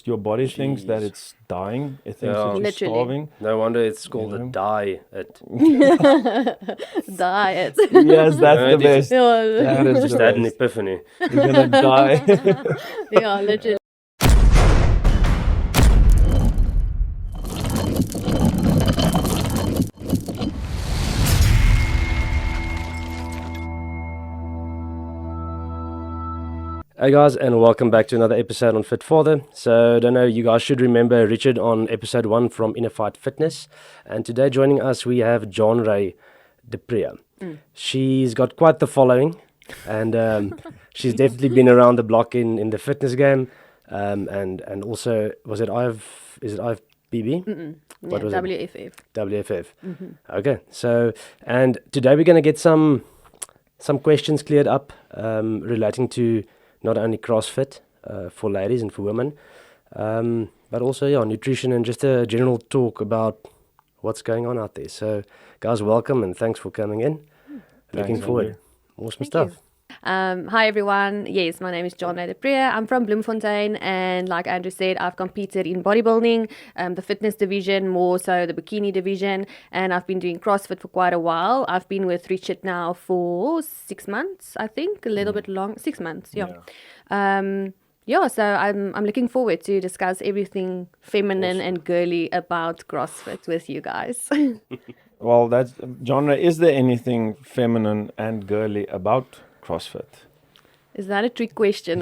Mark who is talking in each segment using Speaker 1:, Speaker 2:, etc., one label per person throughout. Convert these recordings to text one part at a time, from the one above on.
Speaker 1: Your body thinks that
Speaker 2: Jeez.
Speaker 1: it's dying. It thinks
Speaker 2: Yeah.
Speaker 1: that you're
Speaker 3: Literally.
Speaker 1: starving.
Speaker 2: No wonder it's called a diet.
Speaker 3: Diet.
Speaker 1: Yes, that's the
Speaker 2: it is-
Speaker 1: best.
Speaker 3: Yeah,
Speaker 1: That is
Speaker 2: Just
Speaker 1: the
Speaker 2: had an
Speaker 1: best.
Speaker 2: epiphany.
Speaker 1: You're gonna die.
Speaker 3: yeah, literally.
Speaker 2: Hey guys, and welcome back to another episode on Fit Father. So, I don't know, you guys should remember Richard on episode 1 from Inner Fight Fitness. And today joining us, we have Jeanre du Preez. She's got quite the following, and she's definitely been around the block in the fitness game. And also, is it IFBB? What was it?
Speaker 3: WFF.
Speaker 2: WFF. Okay, so, and today we're going to get some questions cleared up relating to not only CrossFit for ladies and for women, but also nutrition and just a general talk about what's going on out there. So, guys, welcome and thanks for coming in. Looking
Speaker 1: Thanks,
Speaker 2: forward.
Speaker 1: Andrew.
Speaker 2: Awesome stuff.
Speaker 3: Hi everyone. Yes, my name is Jeanre du Preez. I'm from Bloemfontein, and like Andrew said, I've competed in bodybuilding, the fitness division, more so the Bikini Division, and I've been doing CrossFit for quite a while. I've been with Richard now for 6 months, I think, a little bit long. 6 months, yeah. So I'm looking forward to discuss everything feminine and girly about CrossFit with you guys.
Speaker 1: Well, that's genre. Is there anything feminine and girly about CrossFit?
Speaker 3: Is that a trick question?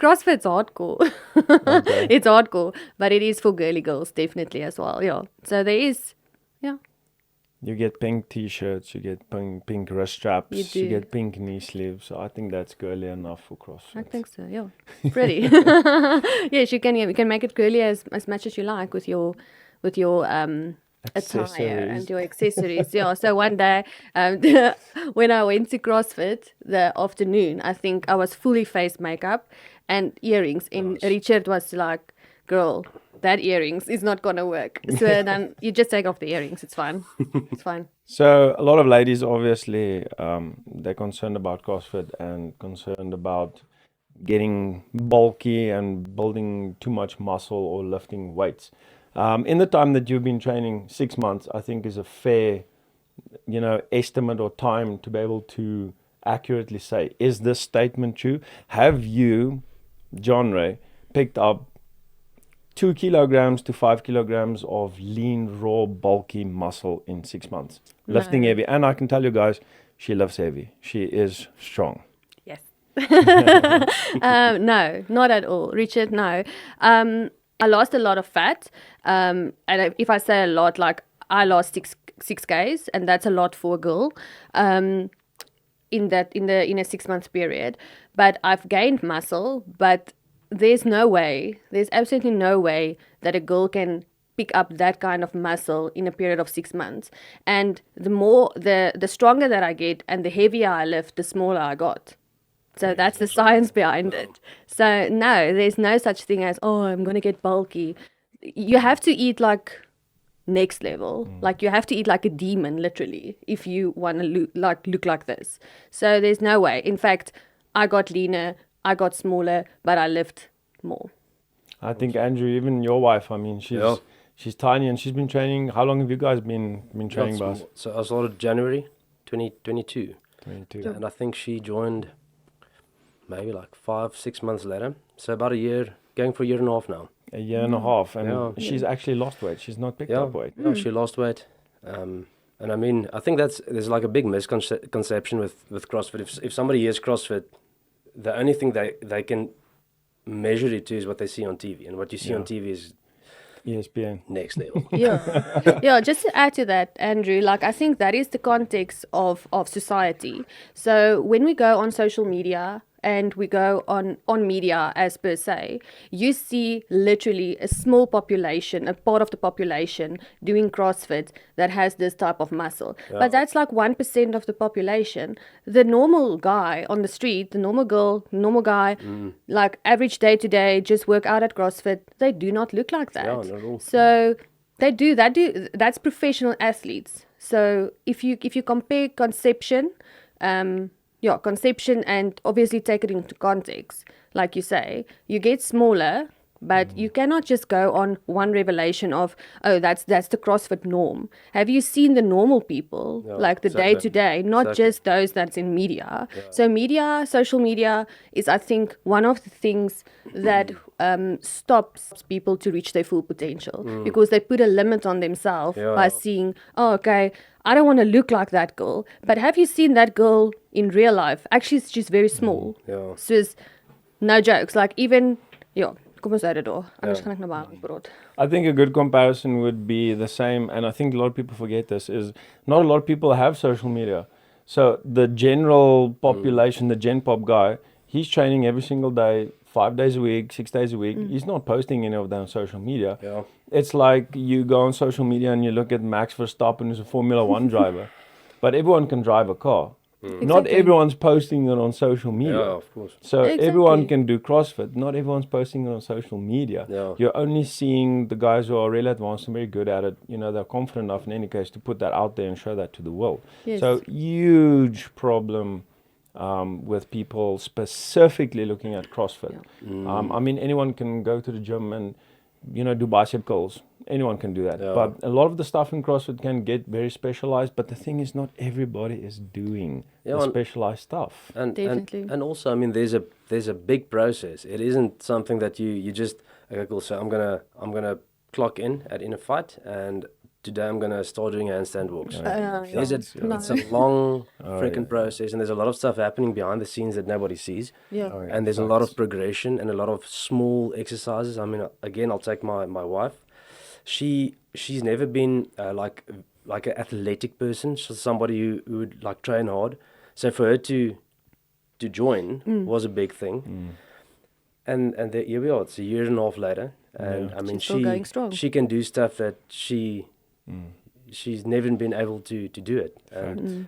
Speaker 3: CrossFit's hardcore.
Speaker 1: Okay.
Speaker 3: It's hardcore, but it is for girly girls definitely as well. Yeah. So there is, yeah.
Speaker 1: You get pink t-shirts, you get pink wrist straps,
Speaker 3: You do.
Speaker 1: get pink knee sleeves. So I think that's girly enough for CrossFit.
Speaker 3: I think so. Yeah. Pretty. Yes, you can. Yeah, you can make it girly as much as you like with your attire
Speaker 1: Accessories.
Speaker 3: and your accessories. Yeah. So one day, when I went to CrossFit the afternoon, I think I was fully face makeup and earrings, and Richard was like, "Girl, that earrings is not gonna work." So then you just take off the earrings. It's fine. It's fine.
Speaker 1: So a lot of ladies, obviously, they're concerned about CrossFit and concerned about getting bulky and building too much muscle or lifting weights. In the time that you've been training, 6 months, I think is a fair, estimate or time to be able to accurately say, is this statement true? Have you, Jeanre, picked up 2 kilograms to 5 kilograms of lean, raw, bulky muscle in 6 months? Lifting
Speaker 3: No.
Speaker 1: heavy. And I can tell you guys, she lifts heavy. She is strong.
Speaker 3: Yes. No, not at all. Richard, no. I lost a lot of fat. And if I say a lot, like I lost 6 Ks, and that's a lot for a girl. In a 6 month period. But I've gained muscle, but there's absolutely no way that a girl can pick up that kind of muscle in a period of 6 months. And the stronger that I get and the heavier I lift, the smaller I got. So that's the science behind it. So no, there's no such thing as, I'm going to get bulky. You have to eat like next level. Like you have to eat like a demon, literally, if you want to look like this. So there's no way. In fact, I got leaner, I got smaller, but I lift more.
Speaker 1: I think, Andrew, even your wife, I mean, she's tiny and she's been training. How long have you guys been training, boss?
Speaker 2: So I started January 2022.
Speaker 1: 22.
Speaker 2: And I think she joined maybe like 5-6 months later. So about a year, going for a year and a half now.
Speaker 1: A year and a half. And
Speaker 2: Yeah.
Speaker 1: she's actually lost weight. She's not picked up weight.
Speaker 2: Yeah, she lost weight. And I mean, I think there's like a big misconception with CrossFit. If somebody is CrossFit, the only thing they can measure it to is what they see on TV. And what you see on TV is
Speaker 1: ESPN.
Speaker 2: next level.
Speaker 3: Yeah, just to add to that, Andrew, like I think that is the context of society. So when we go on social media and we go on media as per se, you see literally a small population, a part of the population doing CrossFit that has this type of muscle.
Speaker 2: Yeah.
Speaker 3: But that's like 1% of the population. The normal guy on the street, the normal girl, normal guy, like average day to day, just work out at CrossFit, they do not look like that.
Speaker 2: Yeah, not at all.
Speaker 3: So that's professional athletes. So if you compare conception and obviously take it into context, like you say, you get smaller, but you cannot just go on one revelation of, oh, that's the CrossFit norm. Have you seen the normal people, like the day to day, not just those that's in media? So social media is, I think, one of the things that stops people to reach their full potential, because they put a limit on themselves by seeing, oh, okay, I don't want to look like that girl. But have you seen that girl in real life? Actually, she's very small. So it's no jokes. Like even, kom ons uit dit daar. Anders gaan ek nou baie praat.
Speaker 1: I think a good comparison would be the same, and I think a lot of people forget this, is not a lot of people have social media. So the general population, the Gen Pop guy, he's training every single day, 5 days a week, 6 days a week. He's not posting any of that on social media. It's like you go on social media and you look at Max Verstappen, who's a Formula One driver, but everyone can drive a car. Not everyone's posting it on social media.
Speaker 2: Of course.
Speaker 1: So everyone can do CrossFit. Not everyone's posting it on social media. You're only seeing the guys who are really advanced and very good at it. They're confident enough in any case to put that out there and show that to the world. So huge problem with people specifically looking at CrossFit. I mean, anyone can go to the gym and do bicep curls. Anyone can do that. But a lot of the stuff in CrossFit can get very specialized. But the thing is, not everybody is doing the specialized stuff.
Speaker 2: And
Speaker 3: Definitely.
Speaker 2: and also, I mean, there's a big process. It isn't something that you just, okay, cool. So I'm gonna clock in at Inner Fight, and today I'm gonna start doing handstand walks. It's a long freaking process, and there's a lot of stuff happening behind the scenes that nobody sees. And there's a lot of progression and a lot of small exercises. I mean, again, I'll take my wife. She's never been like an athletic person. She's somebody who would like train hard. So for her to join was a big thing. And here we are. It's a year and a half later, and I mean,
Speaker 3: She's still going strong.
Speaker 2: she can do stuff that she's never been able to do it.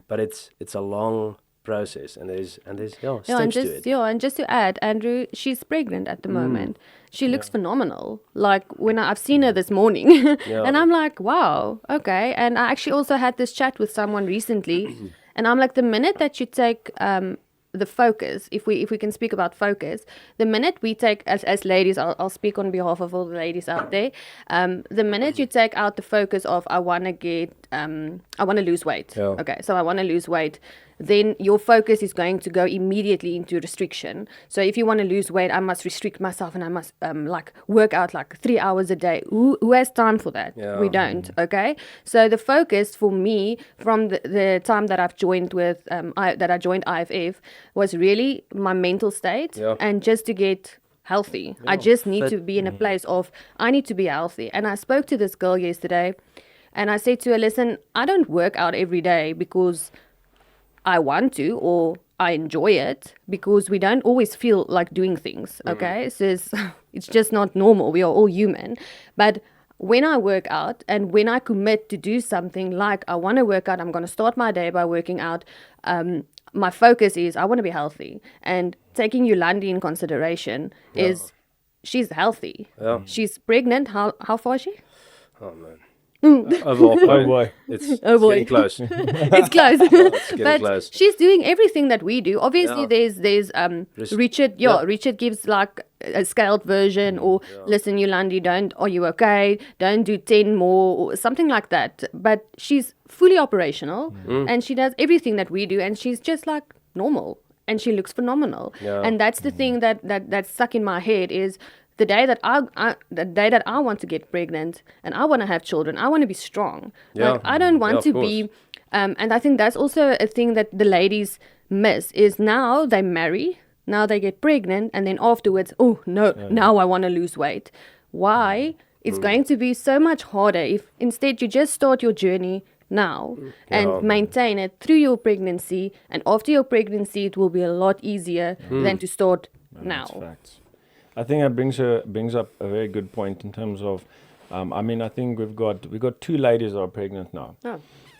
Speaker 2: But it's a long process, and there's steps to it.
Speaker 3: And just to add, Andrew, she's pregnant at the moment. She looks phenomenal. Like when I've seen her this morning, and I'm like, wow, okay. And I actually also had this chat with someone recently, and I'm like, the minute that you take the focus, if we can speak about focus, the minute we take, as ladies, I'll speak on behalf of all the ladies out there, the minute you take out the focus of I want to lose weight, okay, so I want to lose weight, then your focus is going to go immediately into restriction. So if you want to lose weight, I must restrict myself, and I must like work out like 3 hours a day. Who has time for that? We don't. Okay. So the focus for me from the time that I've joined with that I joined IFF was really my mental state and just to get healthy. I just need to be in a place of I need to be healthy. And I spoke to this girl yesterday, and I said to her, listen, I don't work out every day because I want to or I enjoy it, because we don't always feel like doing things, okay? So it's just not normal. We are all human. But when I work out and when I commit to do something like I want to work out, I'm going to start my day by working out, my focus is I want to be healthy. And taking Yolandi in consideration is she's healthy. She's pregnant. How far is she?
Speaker 2: Oh, man. Oh boy. It's getting close.
Speaker 3: It's close.
Speaker 2: It's getting
Speaker 3: But
Speaker 2: close.
Speaker 3: she's doing everything that we do. Obviously there's Richard, Richard gives like a scaled version, or listen, Yolandi, are you okay? Don't do 10 more or something like that. But she's fully operational and she does everything that we do, and she's just like normal and she looks phenomenal. And that's the thing that's stuck in my head is the day that I want to get pregnant and I want to have children, I want to be strong. Like I don't want to be, and I think that's also a thing that the ladies miss is now they marry, now they get pregnant, and then afterwards, now I want to lose weight. Why? It's going to be so much harder if instead you just start your journey now and maintain it through your pregnancy, and after your pregnancy it will be a lot easier than to start now.
Speaker 1: That's facts. I think that brings up a very good point in terms of, I mean, I think we've got 2 ladies that are pregnant now.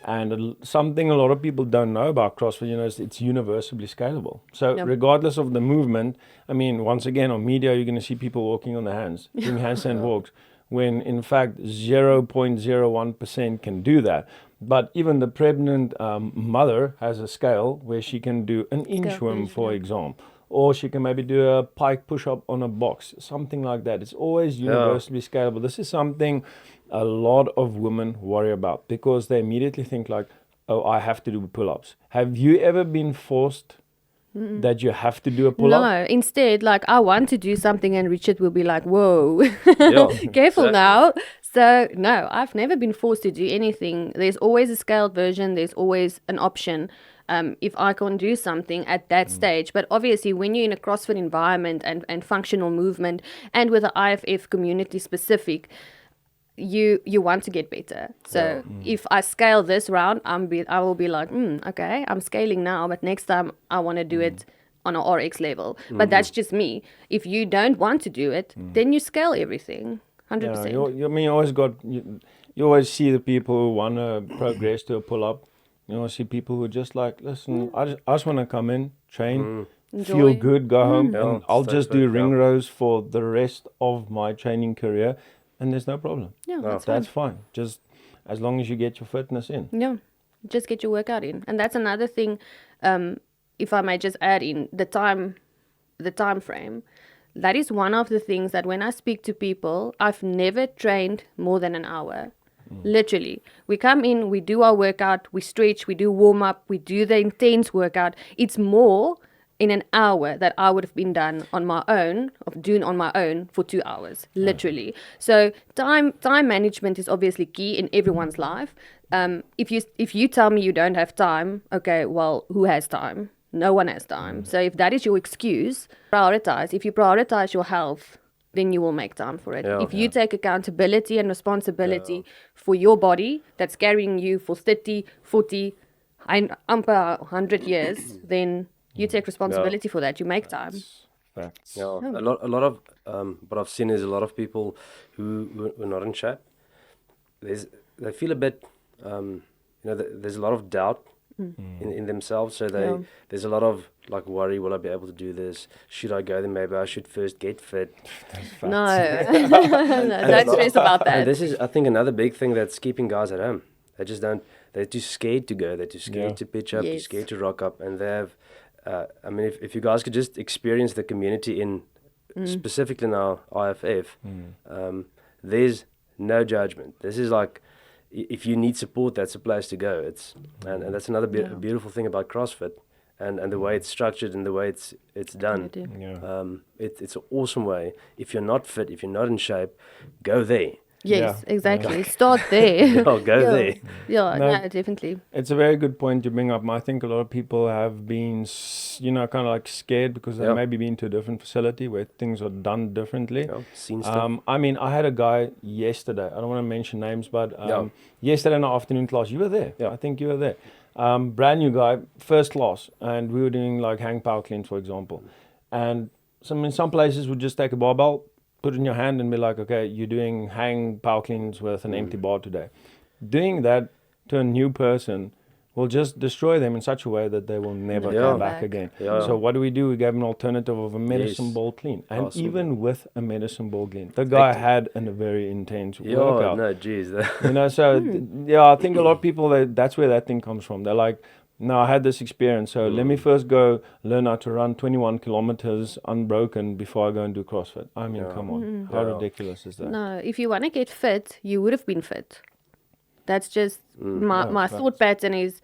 Speaker 1: And something a lot of people don't know about CrossFit, is it's universally scalable. So regardless of the movement, I mean, once again, on media, you're going to see people walking on their hands, doing handstand walks, when in fact 0.01% can do that. But even the pregnant mother has a scale where she can do an inchworm, for example, or she can maybe do a pike push-up on a box, something like that. It's always universally scalable. This is something a lot of women worry about because they immediately think like, oh, I have to do pull-ups. Have you ever been forced that you have to do a pull-up?
Speaker 3: No, instead, like I want to do something and Richard will be like, whoa,
Speaker 2: Yeah,
Speaker 3: careful
Speaker 2: exactly.
Speaker 3: now. So, no, I've never been forced to do anything. There's always a scaled version, there's always an option if I can't do something at that stage. But obviously, when you're in a CrossFit environment and functional movement and with the IFF community specific, you want to get better. So if I scale this round, I will be like, okay, I'm scaling now, but next time I want to do it on a RX level. But that's just me. If you don't want to do it, then you scale everything 100%.
Speaker 1: You always see the people who want to progress to a pull-up. You always see people who are just like, listen, I just want to come in, train, feel
Speaker 3: Enjoy.
Speaker 1: good, go home,
Speaker 2: Yeah,
Speaker 1: and I'll
Speaker 2: stay
Speaker 1: just
Speaker 2: fit,
Speaker 1: do ring
Speaker 2: yeah.
Speaker 1: rows for the rest of my training career, and there's no problem.
Speaker 3: Yeah, that's
Speaker 1: That's fine. Just as long as you get your fitness in.
Speaker 3: Yeah, just get your workout in. And that's another thing, if I may just add in, the time frame. That is one of the things that when I speak to people, I've never trained more than an hour. Literally. We come in, we do our workout, we stretch, we do warm up, we do the intense workout. It's more in an hour that I would have been doing on my own for 2 hours, literally. So time management is obviously key in everyone's life. If you tell me you don't have time, okay, well, who has time? No one has time. So if that is your excuse, prioritize. If you prioritize your health, then you will make time for it.
Speaker 2: Yeah.
Speaker 3: If you take accountability and responsibility for your body that's carrying you for 30, 40, and 100 years, then you take responsibility for that. You make time.
Speaker 1: Facts.
Speaker 2: Yeah, a lot of what I've seen is a lot of people who are not in shape. They feel a bit, there's a lot of doubt in themselves. So there's a lot of like worry. Will I be able to do this? Should I go there? Maybe I should first get fit.
Speaker 3: No, don't stress about
Speaker 2: And
Speaker 3: that.
Speaker 2: this is, I think, another big thing that's keeping guys at home. They just don't. They're too scared to go. They're too scared to pitch up. Too
Speaker 3: Yes.
Speaker 2: scared to rock up. And they have. I mean, if you guys could just experience the community in specifically now IFF, there's no judgment. This is like, if you need support, that's a place to go. And that's another beautiful thing about CrossFit, and the way it's structured and the way it's done.
Speaker 1: Yeah.
Speaker 2: It's an awesome way. If you're not fit, if you're not in shape, go there.
Speaker 3: Yes,
Speaker 1: Yeah.
Speaker 3: exactly. Start there.
Speaker 2: Oh, go there.
Speaker 3: Yeah,
Speaker 1: No.
Speaker 3: no, definitely.
Speaker 1: It's a very good point you bring up. I think a lot of people have been, kind of like scared because they've maybe been to a different facility where things are done differently.
Speaker 2: Yeah, seen stuff.
Speaker 1: I mean, I had a guy yesterday. I don't want to mention names, but yesterday in the afternoon class, you were there.
Speaker 2: Yeah.
Speaker 1: I think you were there. Brand new guy, first class, and we were doing like hang power cleans, for example. And in some places, we'd just take a barbell, put it in your hand, and be like, okay, you're doing hang power cleans with an empty bar today. Doing that to a new person will just destroy them in such a way that they will never
Speaker 2: Yeah.
Speaker 1: come back again.
Speaker 2: Yeah.
Speaker 1: So what do? We gave an alternative of a medicine
Speaker 2: Yes.
Speaker 1: ball clean. And
Speaker 2: Awesome.
Speaker 1: even with a medicine ball clean, the guy had a very intense
Speaker 2: Yeah,
Speaker 1: workout.
Speaker 2: no, geez.
Speaker 1: So I think a lot of people, that's where that thing comes from. They're like, no, I had this experience, so let me first go learn how to run 21 kilometers unbroken before I go and do CrossFit. I mean, come on. How ridiculous is that?
Speaker 3: No, if you want to get fit, you would have been fit. That's just my thought pattern is,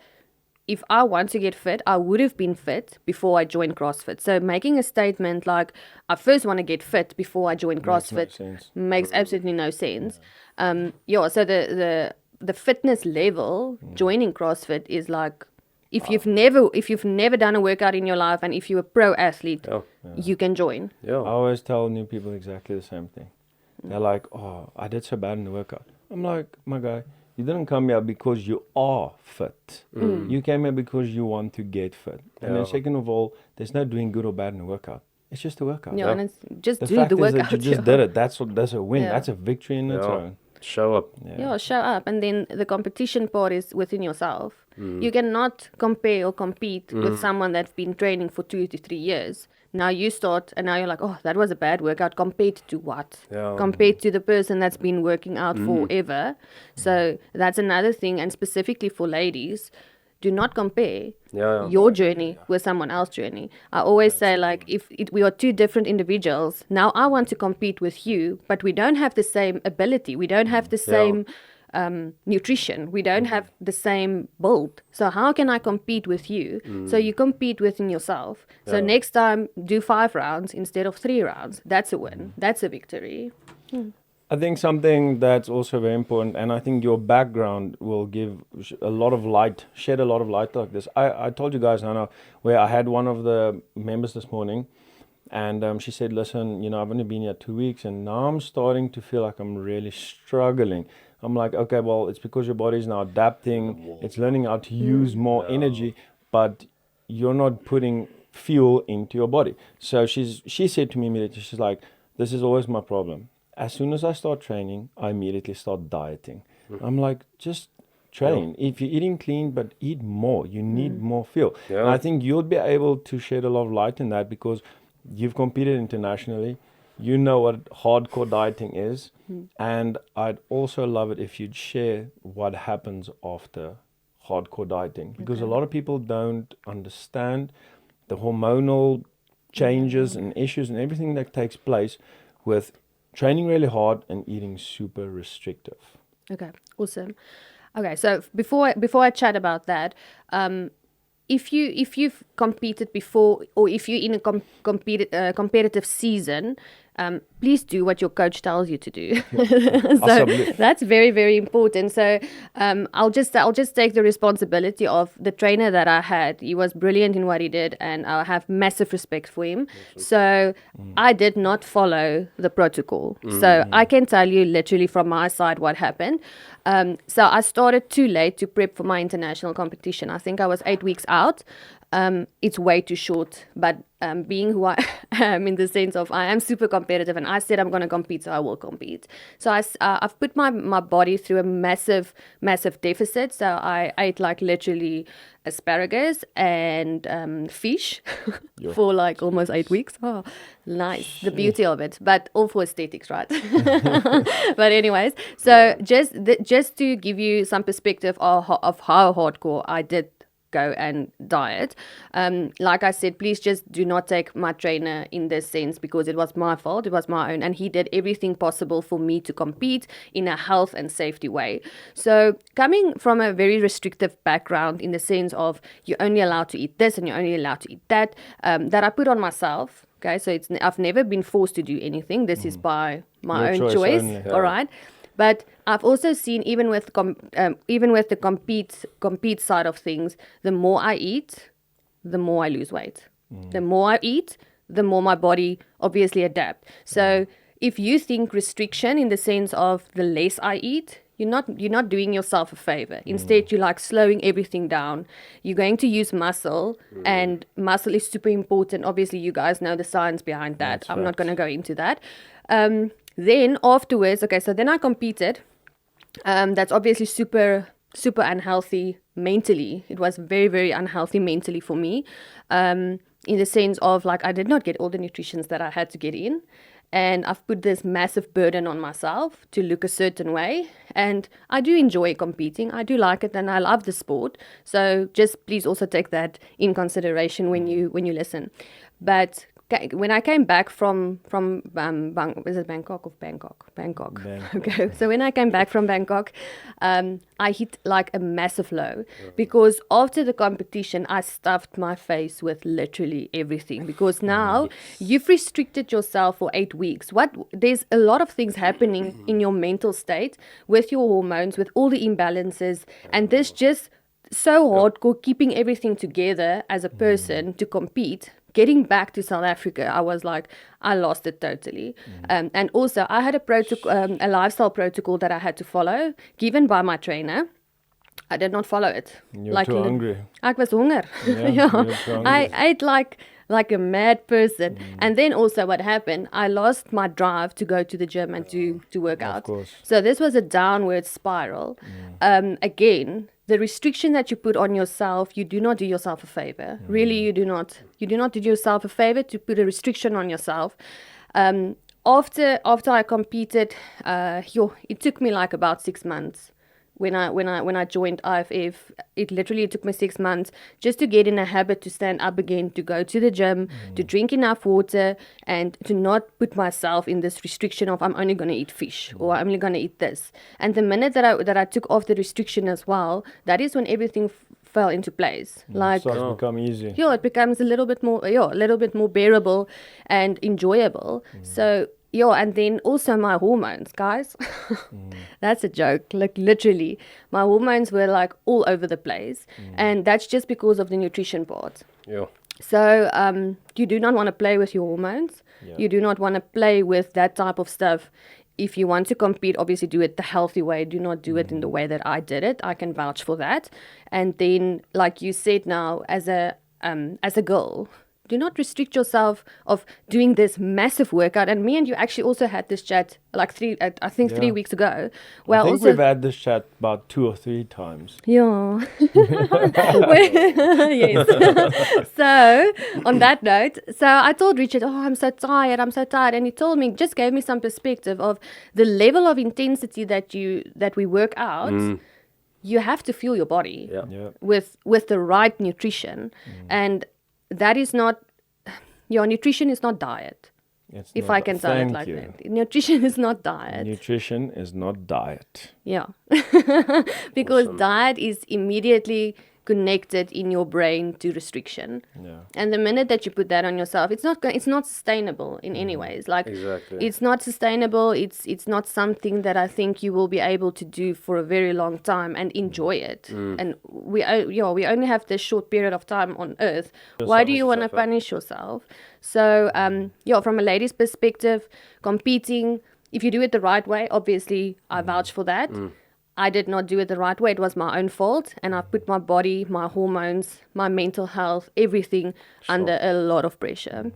Speaker 3: if I want to get fit, I would have been fit before I joined CrossFit. So making a statement like, I first want to get fit before I join CrossFit makes absolutely no sense. So the fitness level joining CrossFit is like, if you've never done a workout in your life and if you're a pro athlete, you can join.
Speaker 1: I always tell new people exactly the same thing. They're like, oh, I did so bad in the workout. I'm like, my guy, you didn't come here because you are fit. You came here because you want to get fit. And then second of all, there's no doing good or bad in the workout. It's just a workout.
Speaker 3: And it's just
Speaker 1: The
Speaker 3: do
Speaker 1: fact
Speaker 3: the
Speaker 1: is
Speaker 3: workout.
Speaker 1: that you just did it. That's a win.
Speaker 3: Yeah.
Speaker 1: That's a victory in its own.
Speaker 2: Show up.
Speaker 3: Show up. And then the competition part is within yourself. You cannot compare or compete with someone that's been training for 2 to 3 years. Now you start and now you're like, oh, that was a bad workout. Compared to what?
Speaker 2: Yeah.
Speaker 3: Compared to the person that's been working out forever. So that's another thing. And specifically for ladies, do not compare
Speaker 2: Yeah.
Speaker 3: your journey with someone else's journey. I always say, like, if we are two different individuals, now I want to compete with you, but we don't have the same ability. We don't have the same nutrition. We don't have the same build. So how can I compete with you? So you compete within yourself. So next time, do 5 rounds instead of 3 rounds. That's a win. That's a victory.
Speaker 1: I think something that's also very important, and I think your background will give a lot of light, shed a lot of light like this. I told you guys, Hannah, where I had one of the members this morning, and she said, listen, you know, I've only been here 2 weeks, and now I'm starting to feel like I'm really struggling. I'm like, okay, well, it's because your body's now adapting, it's learning how to use more energy, but you're not putting fuel into your body. So she said to me immediately, she's like, this is always my problem. As soon as I start training, I immediately start dieting. I'm like, just train. If you're eating clean, but eat more. You need more fuel. And I think you'll be able to shed a lot of light in that because you've competed internationally. You know what hardcore dieting is. And I'd also love it if you'd share what happens after hardcore dieting. Because a lot of people don't understand the hormonal changes and issues and everything that takes place with training really hard and eating super restrictive.
Speaker 3: Okay, awesome. Okay, so before I chat about that, if you've competed before, or if you're in a competitive season, please do what your coach tells you to do. So that's very, very important. So I'll just take the responsibility of the trainer that I had. He was brilliant in what he did, and I have massive respect for him. So I did not follow the protocol. So I can tell you literally from my side what happened. So I started too late to prep for my international competition. I think I was 8 weeks out. It's way too short, but being who I am in the sense of I am super competitive, and I said I'm going to compete, so I will compete. So I've put my body through a massive deficit. So I ate like literally asparagus and fish for like almost 8 weeks. Oh, nice. The beauty of it, but all for aesthetics, right? But anyways, so just to give you some perspective of how hardcore I did go and diet. Like I said, please just do not take my trainer in this sense, because it was my fault, it was my own, and he did everything possible for me to compete in a health and safety way. So coming from a very restrictive background in the sense of you're only allowed to eat this and you're only allowed to eat that, that I put on myself. Okay, so I've never been forced to do anything. This is by my own choice.
Speaker 1: Only.
Speaker 3: All right. But I've also seen, even with the compete side of things, the more I eat, the more I lose weight. The more I eat, the more my body obviously adapt. So if you think restriction in the sense of the less I eat, you're not doing yourself a favor. Instead, you're like slowing everything down. You're going to use muscle, and muscle is super important. Obviously, you guys know the science behind that.
Speaker 1: That's
Speaker 3: I'm not going to go into that. Then afterwards, okay, so then I competed. That's obviously super unhealthy mentally. It was very, very unhealthy mentally for me, in the sense of like I did not get all the nutritions that I had to get in. And I've put this massive burden on myself to look a certain way. And I do enjoy competing. I do like it, and I love the sport. So just please also take that in consideration when you listen. But when I came back from is it Bangkok or Bangkok? Bangkok. Okay. So when I came back from Bangkok, I hit like a massive low, because after the competition, I stuffed my face with literally everything, because now you've restricted yourself for 8 weeks. There's a lot of things happening in your mental state with your hormones, with all the imbalances, and this just so hardcore keeping everything together as a person to compete. Getting back to South Africa, I was like, I lost it totally. And also, I had a lifestyle protocol that I had to follow, given by my trainer. I did not follow it.
Speaker 1: You're too hungry.
Speaker 3: Ek was honger. I ate like a mad person. And then also what happened, I lost my drive to go to the gym and to work out.
Speaker 1: Course.
Speaker 3: So this was a downward spiral. Again, the restriction that you put on yourself, you do not do yourself a favor. Really, you do not. You do not do yourself a favor to put a restriction on yourself. After I competed, it took me like about 6 months when I joined IFF, it literally took me 6 months just to get in a habit to stand up again, to go to the gym, to drink enough water, and to not put myself in this restriction of I'm only going to eat fish or I'm only going to eat this. And the minute that I took off the restriction as well, that is when everything fell into place. Like,
Speaker 1: starts to become easy.
Speaker 3: it becomes a little bit more bearable and enjoyable. So and then also my hormones, guys. That's a joke. Like literally, my hormones were like all over the place, and that's just because of the nutrition part.
Speaker 2: Yeah.
Speaker 3: So you do not want to play with your hormones.
Speaker 1: Yeah.
Speaker 3: You do not want to play with that type of stuff. If you want to compete, obviously do it the healthy way. Do not do it in the way that I did it. I can vouch for that. And then, like you said now, as a girl, do not restrict yourself of doing this massive workout. And me and you actually also had this chat like 3 weeks ago.
Speaker 1: I think we've had this chat about 2 or 3 times.
Speaker 3: Yeah. Yes. So, on that note, so I told Richard, I'm so tired. And he told me, just gave me some perspective of the level of intensity that we work out. You have to fuel your body with the right nutrition. And that is not, your nutrition is not diet. If I can say it like that. Nutrition is not diet.
Speaker 1: Nutrition is not diet.
Speaker 3: Yeah. Because diet is immediately connected in your brain to restriction.
Speaker 1: Yeah.
Speaker 3: And the minute that you put that on yourself, it's not sustainable in any ways. Like
Speaker 2: Exactly.
Speaker 3: it's not sustainable. It's not something that I think you will be able to do for a very long time and enjoy it. And we only have this short period of time on earth. Why do you want to punish yourself? So from a lady's perspective, competing, if you do it the right way, obviously I vouch for that. I did not do it the right way. It was my own fault. And I put my body, my hormones, my mental health, everything under a lot of pressure.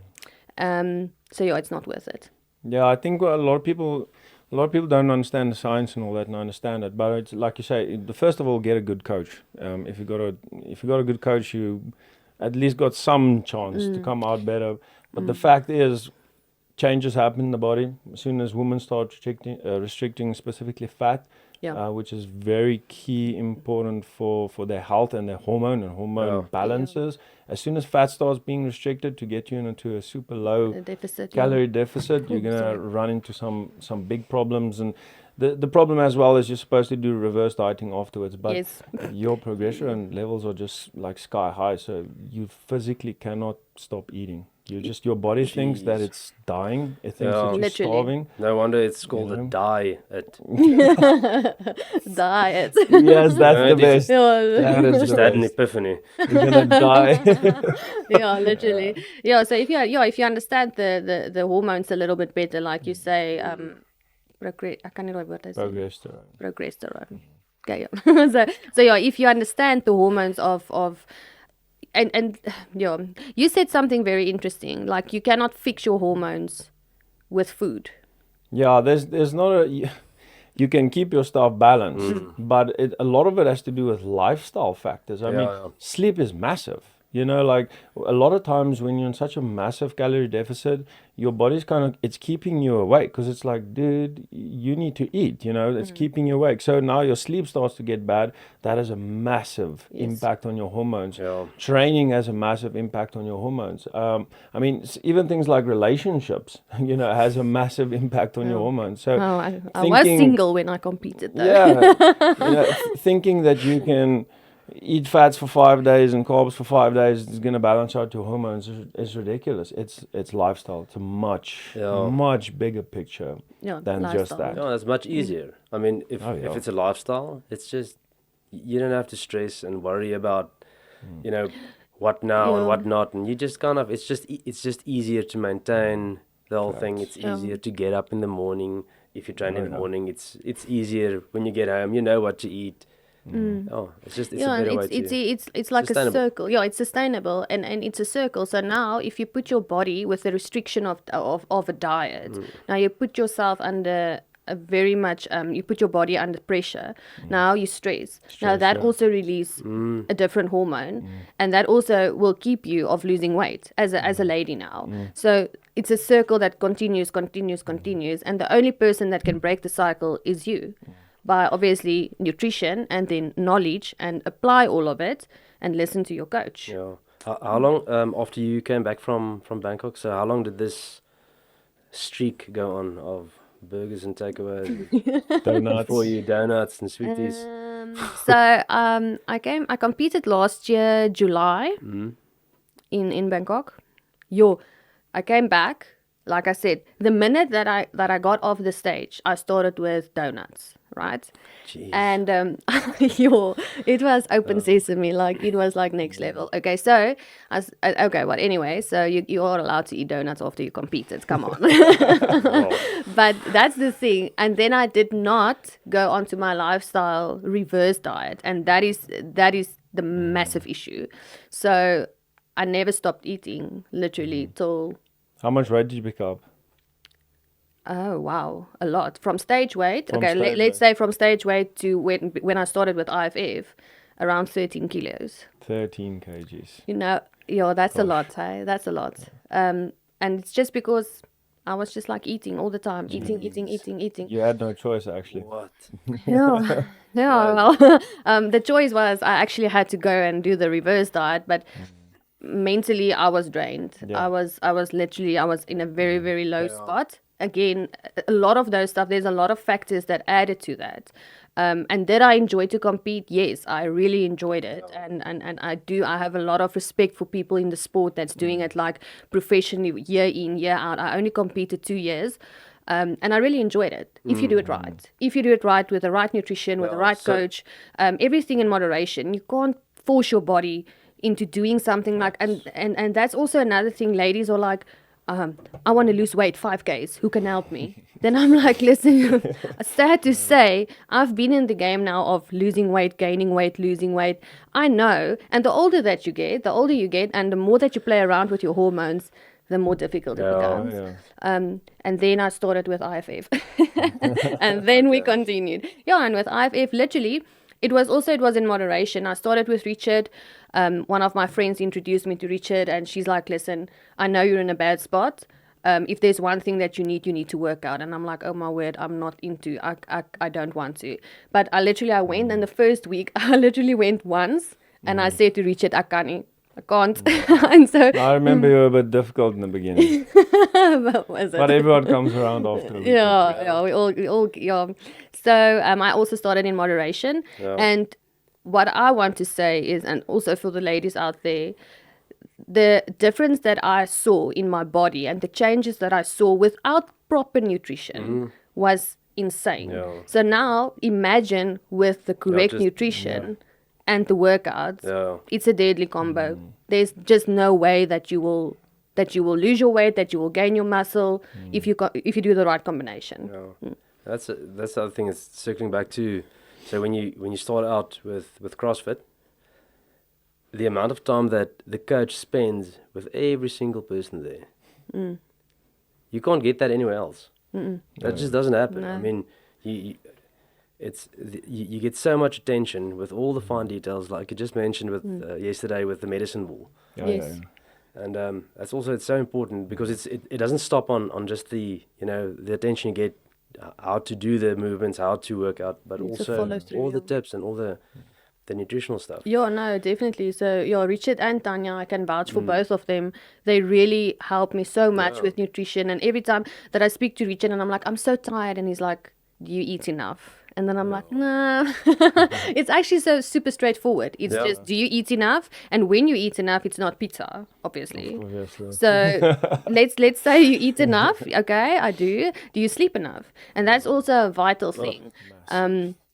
Speaker 3: It's not worth it.
Speaker 1: Yeah, I think a lot of people don't understand the science and all that, and I understand it. But it's like you say, first of all, get a good coach. If you got a good coach, you at least got some chance to come out better. But the fact is, changes happen in the body as soon as women start restricting specifically fat. Which is very key, important for their health and their hormone balances. As soon as fat starts being restricted to get you into a super low calorie deficit, you're going to run into some big problems. And the problem as well is you're supposed to do reverse dieting afterwards, but your progression levels are just like sky high, so you physically cannot stop eating. Your body thinks that it's dying. It thinks that you're starving.
Speaker 2: No wonder it's called a diet.
Speaker 3: Diet.
Speaker 1: Yes, that's the best. That is
Speaker 2: Just had an epiphany.
Speaker 1: You're gonna die.
Speaker 3: Literally. So if you understand the hormones a little bit better, like you say, I can't remember what I said. Progesterone. Okay. So if you understand the hormones of and you said something very interesting, like you cannot fix your hormones with food.
Speaker 1: Yeah, there's not you can keep your stuff balanced, but a lot of it has to do with lifestyle factors. I mean, sleep is massive. Like a lot of times when you're in such a massive calorie deficit, your body's it's keeping you awake because it's like, dude, you need to eat, it's keeping you awake. So now your sleep starts to get bad. That has a massive impact on your hormones. Yeah. Training has a massive impact on your hormones. I mean, even things like relationships, has a massive impact on your hormones. So
Speaker 3: I was single when I competed though.
Speaker 1: Yeah, thinking that you can eat fats for 5 days and carbs for 5 days is going to balance out your hormones is ridiculous. It's lifestyle. It's a much bigger picture than lifestyle. Just that.
Speaker 2: Yeah, it's much easier. I mean, if it's a lifestyle, it's just, you don't have to stress and worry about, what now and what not. And you just it's just easier to maintain the whole thing. It's easier to get up in the morning. If you train in the morning, it's easier when you get home. You know what to eat. It's a better way to...
Speaker 3: It's like a circle. Yeah, it's sustainable and it's a circle. So now if you put your body with the restriction of a diet, now you put yourself under a very much, you put your body under pressure. Now you stress. Now that also release a different hormone and that also will keep you of losing weight as a lady now. So it's a circle that continues. And the only person that can break the cycle is you. by obviously nutrition and then knowledge, and apply all of it and listen to your coach.
Speaker 2: Yeah. How long after you came back from Bangkok? So how long did this streak go on of burgers and takeaways
Speaker 1: Donuts.
Speaker 2: for you, donuts and sweeties?
Speaker 3: So I competed last year July in Bangkok. I came back. Like I said, the minute that I got off the stage, I started with donuts, right?
Speaker 2: Jeez.
Speaker 3: And it was open sesame, like it was like next level. Okay, so anyway, so you are allowed to eat donuts after you competed. Come on. But that's the thing. And then I did not go onto my lifestyle reverse diet, and that is the massive issue. So I never stopped eating, literally till.
Speaker 1: How much weight did you pick up?
Speaker 3: Oh wow, a lot from stage weight.
Speaker 1: From
Speaker 3: Okay,
Speaker 1: stage
Speaker 3: let's
Speaker 1: weight.
Speaker 3: say from stage weight to when I started with IFF, around 13 kilos.
Speaker 1: 13 kgs.
Speaker 3: That's a lot. Hey, that's a lot. And it's just because I was just like eating all the time, eating.
Speaker 1: You had no choice, actually.
Speaker 2: What?
Speaker 3: Yeah, well, the choice was I actually had to go and do the reverse diet, but mentally I was drained.
Speaker 1: Yeah.
Speaker 3: I was in a very, very low spot. Again, a lot of those stuff, there's a lot of factors that added to that. And did I enjoy to compete? Yes, I really enjoyed it. And I have a lot of respect for people in the sport that's doing it like professionally, year in, year out. I only competed 2 years. And I really enjoyed it. If you do it right. If you do it right with the right nutrition, with the right coach, everything in moderation. You can't force your body into doing something like, and that's also another thing. Ladies are like, I want to lose weight, 5 Ks. Who can help me? Then I'm like, listen, sad to say, I've been in the game now of losing weight, gaining weight, losing weight. I know. And the older you get, and the more that you play around with your hormones, the more difficult it becomes.
Speaker 1: Yeah.
Speaker 3: And then I started with IFF. And then we continued. Yeah, and with IFF, literally, it was in moderation. I started with Richard. One of my friends introduced me to Richard, and she's like, listen, I know you're in a bad spot. If there's one thing that you need to work out. And I'm like, oh my word, I'm not into, I don't want to. But I went, and the first week, I literally went once, and I said to Richard, I can't. And so
Speaker 1: I remember you were a bit difficult in the beginning. But everyone comes around after a week.
Speaker 3: We all. So I also started in moderation.
Speaker 2: Yeah.
Speaker 3: And what I want to say is, and also for the ladies out there, the difference that I saw in my body and the changes that I saw without proper nutrition was insane.
Speaker 2: Yeah.
Speaker 3: So now imagine with the correct nutrition and the workouts, it's a deadly combo. There's just no way that you will lose your weight, that you will gain your muscle if you do the right combination.
Speaker 2: Yeah. That's the other thing. Is circling back to, so when you start out with CrossFit, the amount of time that the coach spends with every single person there, you can't get that anywhere else. That just doesn't happen.
Speaker 3: No.
Speaker 2: I mean, you get so much attention with all the fine details, like you just mentioned with yesterday with the medicine ball.
Speaker 3: Yes.
Speaker 2: And it's so important because it doesn't stop on just the the attention you get, how to do the movements, how to work out, but
Speaker 3: To
Speaker 2: also
Speaker 3: follow through,
Speaker 2: all the tips and all the nutritional stuff.
Speaker 3: Yeah, no, definitely. So, Richard and Tanya, I can vouch for both of them. They really helped me so much with nutrition. And every time that I speak to Richard and I'm like, I'm so tired. And he's like, do you eat enough? And then I'm like, nah. It's actually so super straightforward. It's just, do you eat enough? And when you eat enough, it's not pizza, obviously. So let's say you eat enough. Okay, I do. Do you sleep enough? And that's also a vital thing.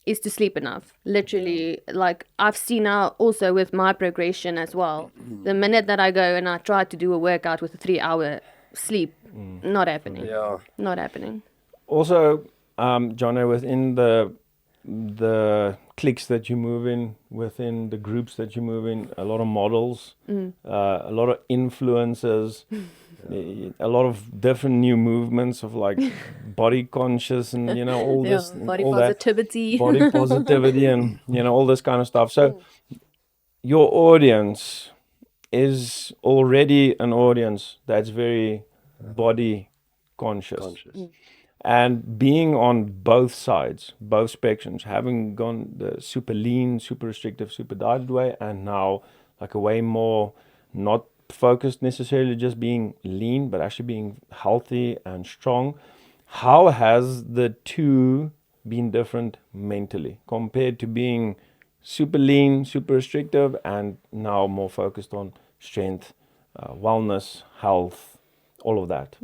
Speaker 3: Is to sleep enough. Literally, like I've seen now also with my progression as well. The minute that I go and I try to do a workout with a 3-hour sleep, not happening.
Speaker 2: Yeah.
Speaker 3: Not happening.
Speaker 1: Also, Jeanre, within the cliques that you move in, within the groups that you move in, a lot of models, a lot of influencers, a lot of different new movements of like body conscious and all this
Speaker 3: Body
Speaker 1: all
Speaker 3: positivity.
Speaker 1: that, body positivity and all this kind of stuff. So your audience is already an audience that's very body conscious. And being on both sides, both spectrums, having gone the super lean, super restrictive, super dieted way, and now like a way more not focused necessarily just being lean, but actually being healthy and strong. How has the two been different mentally compared to being super lean, super restrictive, and now more focused on strength, wellness, health, all of that?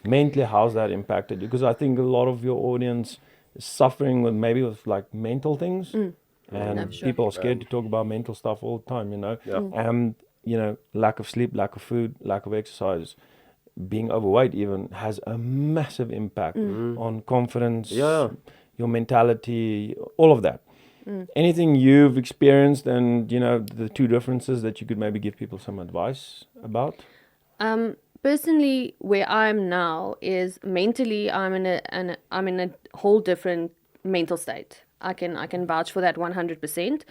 Speaker 1: Mentally, how's that impacted you? Because I think a lot of your audience is suffering with maybe with like mental things, and people are scared to talk about mental stuff all the time, and lack of sleep, lack of food, lack of exercise, being overweight even has a massive impact on confidence, your mentality, all of that. Anything you've experienced, and the two differences that you could maybe give people some advice about?
Speaker 3: Personally, where I'm now is mentally, I'm in a whole different mental state. I can vouch for that 100%,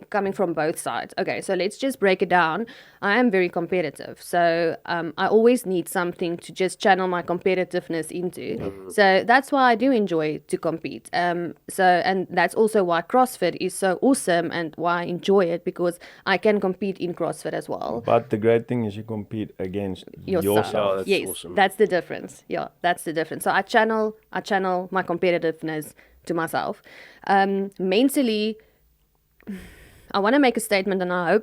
Speaker 3: coming from both sides. Okay, so let's just break it down. I am very competitive, so I always need something to just channel my competitiveness into. So that's why I do enjoy to compete. And that's also why CrossFit is so awesome and why I enjoy it, because I can compete in CrossFit as well.
Speaker 1: But the great thing is you compete against yourself.
Speaker 2: Oh, that's
Speaker 3: yes,
Speaker 2: awesome.
Speaker 3: that's the difference. Yeah, that's the difference. So I channel my competitiveness to myself. Mentally, I want to make a statement, and I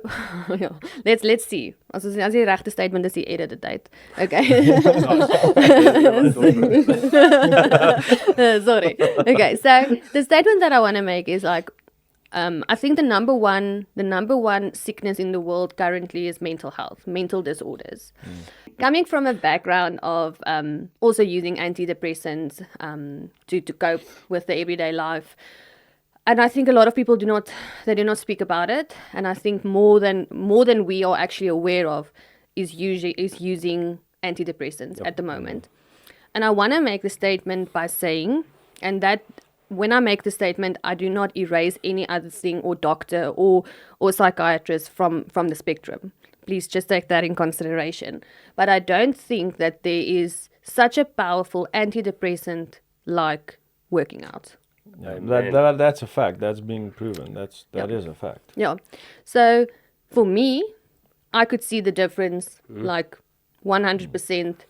Speaker 3: hope let's see. As die regte statement is die edited tyd. Okay. Sorry. Okay, so the statement that I want to make is like, I think the number one sickness in the world currently is mental health, mental disorders. Coming from a background of also using antidepressants to cope with the everyday life, and I think a lot of people do not speak about it. And I think more than we are actually aware of is using antidepressants at the moment. And I want to make the statement by saying, and that when I make the statement, I do not erase any other thing or doctor or psychiatrist from the spectrum. Please just take that in consideration. But I don't think that there is such a powerful antidepressant like working out.
Speaker 1: That's a fact. That's been proven. That is a fact.
Speaker 3: Yeah. So for me, I could see the difference like 100%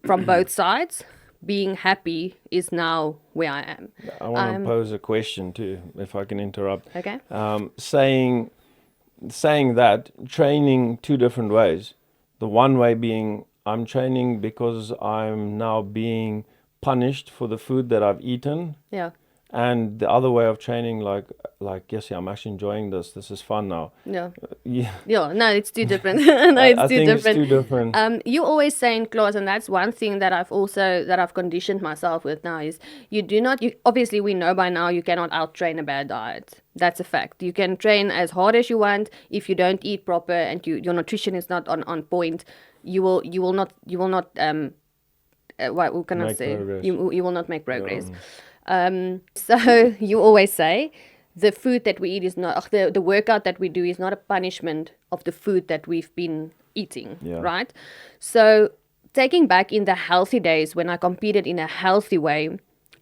Speaker 3: from both sides. Being happy is now where I am.
Speaker 1: I want to pose a question too, if I can interrupt.
Speaker 3: Okay.
Speaker 1: Saying that, training two different ways. The one way being, I'm training because I'm now being punished for the food that I've eaten.
Speaker 3: Yeah.
Speaker 1: And the other way of training, like yes, I'm actually enjoying this. This is fun now.
Speaker 3: Yeah.
Speaker 1: Yeah.
Speaker 3: Yeah. No, it's too different. It's too different. You always say in class, and that's one thing that I've conditioned myself with now is obviously we know by now you cannot out-train a bad diet. That's a fact. You can train as hard as you want. If you don't eat proper and your nutrition is not on point, you will not what can I say?
Speaker 1: Progress.
Speaker 3: You will not make progress. So you always say the food that we eat is not, the workout that we do is not a punishment of the food that we've been eating, right? So taking back in the healthy days when I competed in a healthy way,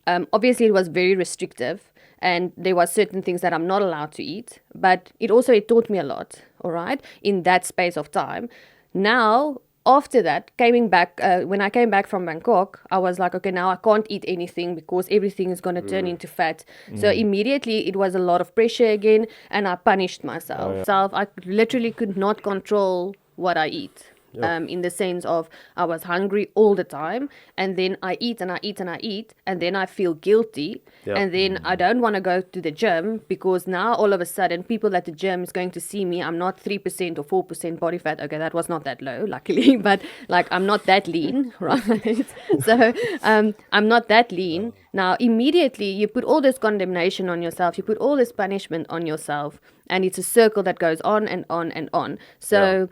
Speaker 3: obviously it was very restrictive and there were certain things that I'm not allowed to eat, but it taught me a lot, all right, in that space of time. Now, after that, when I came back from Bangkok, I was like, okay, now I can't eat anything because everything is going to turn into fat. So immediately it was a lot of pressure again, and I punished myself. I literally could not control what I eat. In the sense of I was hungry all the time, and then I eat and I eat and I eat, and then I feel guilty, and then I don't want to go to the gym because now all of a sudden people at the gym is going to see me. I'm not 3% or 4% body fat. Okay, that was not that low, luckily, but like I'm not that lean, right? So I'm not that lean. Now immediately you put all this condemnation on yourself, you put all this punishment on yourself, and it's a circle that goes on and on and on. So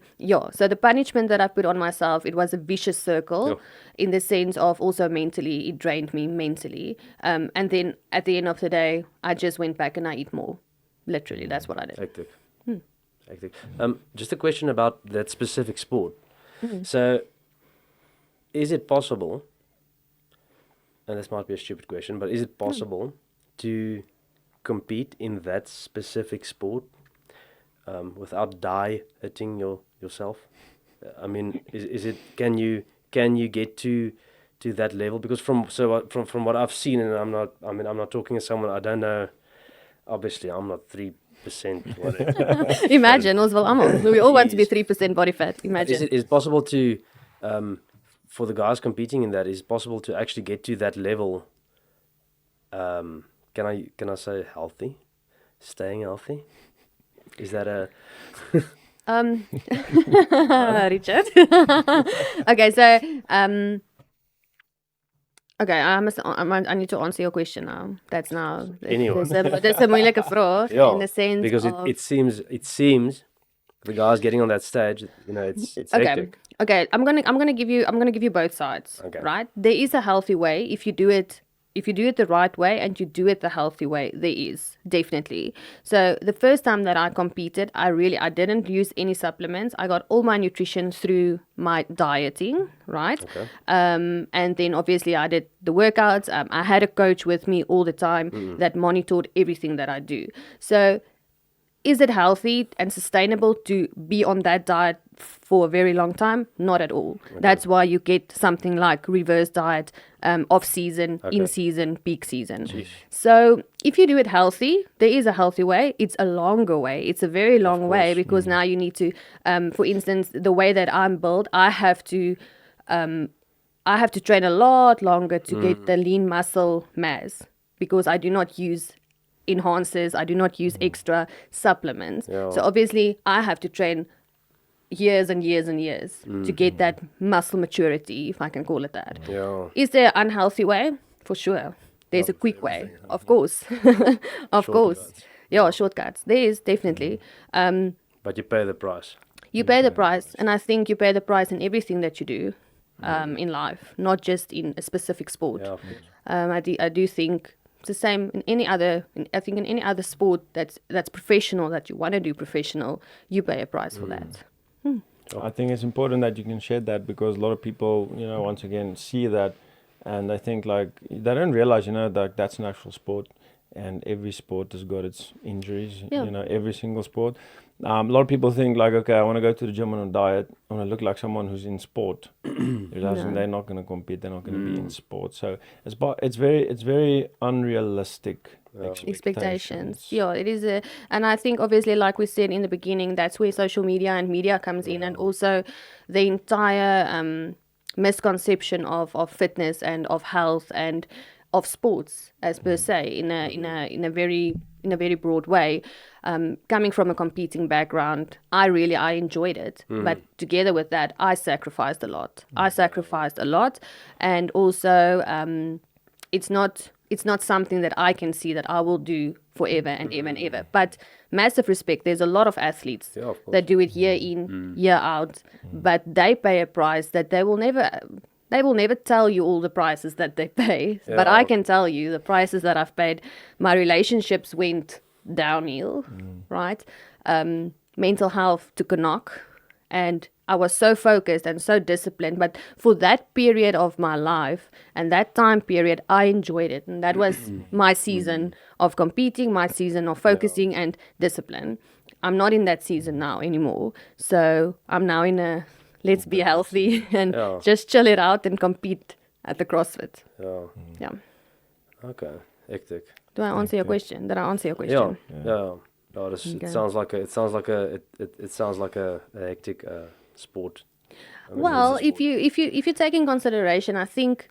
Speaker 3: so the punishment that I put on myself, it was a vicious circle in the sense of also mentally, it drained me mentally. And then at the end of the day, I just went back and I eat more. Literally, that's what I did.
Speaker 2: Hectic. Just a question about that specific sport. So is it possible and this might be a stupid question, but is it possible to compete in that specific sport without dieting yourself? I mean, is it can you get to that level? Because from what I've seen, and I'm not talking as someone, I don't know. Obviously, I'm not 3%. Whatever.
Speaker 3: Imagine, ons wil almal. We all want to be 3% body fat. Imagine.
Speaker 2: Is it possible to, for the guys competing in that, is it possible to actually get to that level? Can I say healthy, staying healthy? Is that a
Speaker 3: Richard. Okay, so okay, I need to answer your question now. That's now.
Speaker 2: Anyway.
Speaker 3: Dis 'n moeilike vraag
Speaker 2: Yeah,
Speaker 3: in the sense
Speaker 2: because
Speaker 3: of
Speaker 2: it seems the guys getting on that stage, it's
Speaker 3: okay.
Speaker 2: hectic.
Speaker 3: Okay, I'm gonna give you both sides.
Speaker 2: Okay.
Speaker 3: Right? There is a healthy way if you do it the right way and you do it the healthy way. There is definitely. So the first time that I competed, I didn't use any supplements. I got all my nutrition through my dieting, right?
Speaker 2: Okay.
Speaker 3: And then obviously I did the workouts. I had a coach with me all the time that monitored everything that I do. So is it healthy and sustainable to be on that diet for a very long time? Not at all. Okay. That's why you get something like reverse diet, off season, in season, peak season. Jeez. So if you do it healthy, there is a healthy way. It's a longer way. It's a very long way because now you need to, for instance, the way that I'm built, I have to train a lot longer to get the lean muscle mass because I do not use enhancers, I do not use extra supplements. Yeah. So obviously I have to train years and years and years to get that muscle maturity, if I can call it that. Yeah. Is there an unhealthy way? For sure. There's a quick way, of course. Of course. Yeah, shortcuts. There is definitely.
Speaker 2: But you pay the price.
Speaker 3: You pay the price, and I think you pay the price in everything that you do in life, not just in a specific sport. Yeah, of course. I do think it's the same in any other. I think in any other sport that's professional, that you want to do professional, you pay a price for that.
Speaker 1: I think it's important that you can share that because a lot of people, once again, see that, and I think like they don't realize, that that's an actual sport, and every sport has got its injuries. Yeah. Every single sport. A lot of people think like, okay, I want to go to the gym on a diet. I want to look like someone who's in sport. Realizing they're not going to compete. They're not going to be in sport. So it's very unrealistic expectations.
Speaker 3: Yeah, it is. And I think obviously, like we said in the beginning, that's where social media and media comes in, and also the entire misconception of fitness and of health and of sports as per se in a very broad way. Coming from a competing background, I enjoyed it, but together with that, I sacrificed a lot. And also it's not something that I can see that I will do forever and ever and ever. But massive respect. There's a lot of athletes that do it year in, year out, but they pay a price that they will never tell you all the prices that they pay. Yeah. But I can tell you the prices that I've paid. My relationships went downhill, right? Mental health took a knock, and I was so focused and so disciplined. But for that period of my life and that time period, I enjoyed it. And that was my season of competing, my season of focusing and discipline. I'm not in that season now anymore. So I'm now in a let's be healthy and just chill it out and compete at the CrossFit. Yeah.
Speaker 2: Okay. Hectic.
Speaker 3: Do I answer your question? Did I answer your question?
Speaker 2: Yeah. It sounds like a hectic sport.
Speaker 3: Well, if you take in consideration, I think